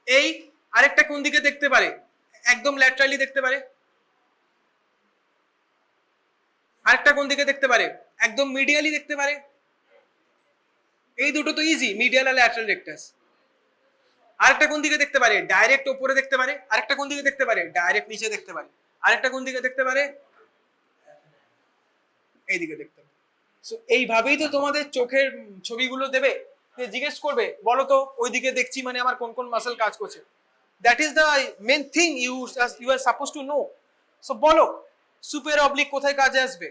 এই আরেকটা কোন দিকে দেখতে পারে? একদম ল্যাটারালি দেখতে পারে। আরেকটা কোন দিকে দেখতে পারে? একদম মিডিয়ালি দেখতে পারে। এই দুটো তো ইজি, মিডিয়াল আর ল্যাটারাল রেক্টাস। আরেকটা কোন দিকে দেখতে পারে? ডাইরেক্ট উপরে দেখতে পারে। আরেকটা কোন দিকে দেখতে পারে? ডাইরেক্ট নিচে দেখতে পারে। আরেকটা কোন দিকে দেখতে পারে? এই দিকে দেখতে পারে। সো এইভাবেই তো তোমাদের চোখের ছবিগুলো দেবে, জিজ্ঞেস করবে বলো তো ওই দিকে দেখছি মানে আমার কোন কোন মাসেল কাজ করছে। That is the main thing you are suppose to know. So বলো, সুপের অবলিক কোথায় কাজে আসবে?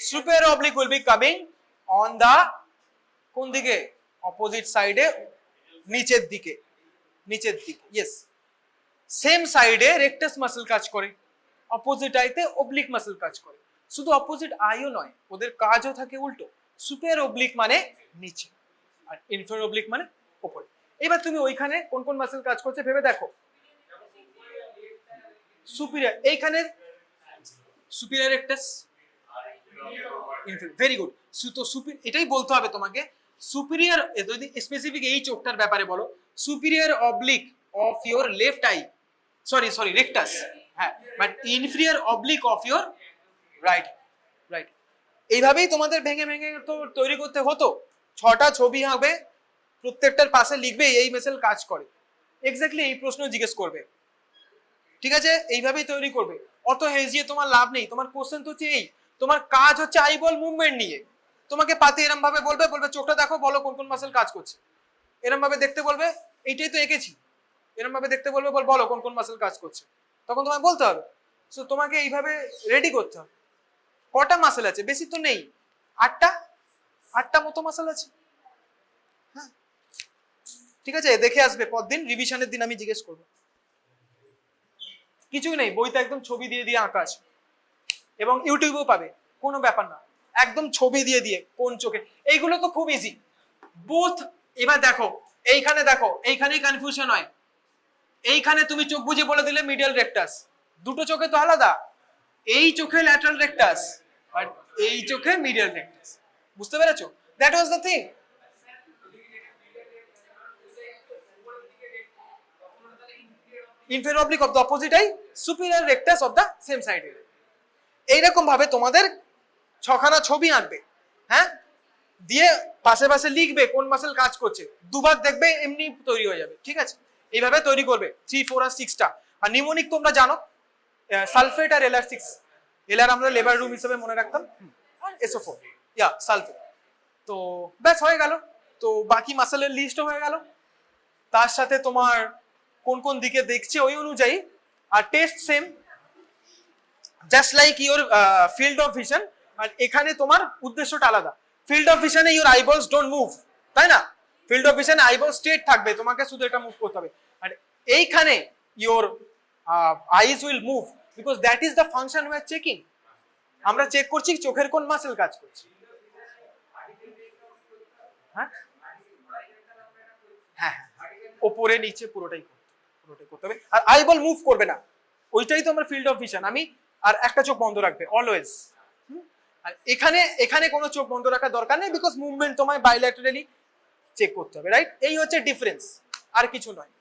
Superior oblique will be coming on the কোন দিকে? অপোজিট সাইডে নিচের দিকে, নিচের দিকে, ইয়েস। সেম সাইডে রেকটাস মাসল কাজ করে, অপোজিট আইতে অবলিক মাসল কাজ করে। শুধু অপোজিট আইও নয়, ওদের কাজও থাকে উল্টো। সুপিরিয়র অবলিক মানে নিচে, আর ইনফেরিয়র অবলিক মানে উপরে। এবার তুমি ওইখানে কোন কোন মাসল কাজ করছে ভেবে দেখো। সুপিরিয়র, এইখানে সুপিরিয়র রেকটাস, ভেরি গুড। তো এটাই বলতে হবে তোমাকে, সুপিরিয়র, যদি স্পেসিফিক এই চোখটার ব্যাপারে বলো, superior oblique of your left eye, sorry rectus, হ্যাঁ, but inferior oblique of your right, right. এইভাবেই তোমাদের ভেঙে ভেঙে তো তৈরি করতে হতো। 6টা ছবি হবে, প্রত্যেকটার পাশে লিখবে এই মেসেল কাজ করে, এক্স্যাক্টলি এই প্রশ্ন জিজ্ঞেস করবে, ঠিক আছে? এইভাবেই তৈরি করবে, অত হেজিয়ে তোমার লাভ নেই। তোমার কোশ্চেন তো হচ্ছে এই, তোমার কাজ হচ্ছে আইবল মুভমেন্ট নিয়ে। তোমাকে পাতে এরম ভাবে বলবে, চোখটা দেখো, বলো কোন কোন মাসেল কাজ করছে। এরম ভাবে দেখতে বলবে, এইটাই তো এঁকেছি, এরম ভাবে দেখতে বলবে, বলো কোন কোন মাসেল কাজ করছে, তখন তোমায় বলতে হবে। সো তোমাকে এইভাবে রেডি করতে হবে। কটা মাসেল আছে? বেশি তো নেই, 8টা মতো মাসেল আছে, হ্যাঁ, ঠিক আছে? দেখে আসবে পরদিন, রিভিশনের দিন আমি জিজ্ঞেস করবো। কিছুই নেই, বইতে একদম ছবি দিয়ে দিয়ে আঁকা আছে, এবং ইউটিউবেও পাবে, কোনো ব্যাপার না, একদম ছবি দিয়ে দিয়ে কোন চোখে। এইগুলো তো খুব ইজি, বুথ। এবার দেখো, এইখানে দেখো, এইখানেই কনফিউশন হয়। এইখানে তুমি চোখ বুঝে বলে দিলে মিডিয়াল রেকটাস, দুটো চোখে তো আলাদা, এই চোখে ল্যাটারাল রেকটাস আর এই চোখে মিডিয়াল রেকটাস। বুঝতে পেরেছো? That was the thing. inferior oblique of the opposite eye, superior rectus of the same side. এইরকম ভাবে তোমাদের 6খানা ছবি আঁকবে, হ্যাঁ, দিয়ে পাশে পাশে লিখবে কোন মাসেল কাজ করছে, দুবার দেখবে এমনি তৈরি হয়ে যাবে, ঠিক আছে? এইভাবে তৈরি করবে 3, 4 আর 6টা। আর নিউমোনিক তোমরা জানো, সালফেট আর LR6, LR আমরা লেবার রুম হিসেবে মনে রাখতাম, আর SO4, ইয়া সালফেট। তো ব্যাস হয়ে গেল, তো বাকি মাসেলের লিস্টও হয়ে গেল, তার সাথে তোমার কোন কোন দিকে দেখছে ওই অনুযায়ী। আর test same, just like your field of vision. আর এখানে তোমার উদ্দেশ্যটা আলাদা। ফিল্ড অফ ভিশনে ইওর আইবলস ডোন্ট মুভ, তাই না? ফিল্ড অফ ভিশনে আইবল স্ট্রেট থাকবে, তোমাকে শুধু এটা মুভ করতে হবে। আর এইখানে your eyes will move, because that is the function we are checking. আমরা চেক করছি চোখের কোন মাসেল কাজ করছে। হ্যাঁ হ্যাঁ, ওপরে নিচে পুরোটাই করতে হবে। আর আইবল মুভ করবে না, ওইটাই তো আমার ফিল্ড অফ ভিশন। আমি আর একটা চোখ বন্ধ রাখবে অলওয়েজ। আর এখানে কোনো চোখ বন্ধ রাখার দরকার নেই, বিকজ মুভমেন্ট তোমায় বাইল্যাটারালি চেক করতে হবে, রাইট? এই হচ্ছে ডিফারেন্স, আর কিছু নয়।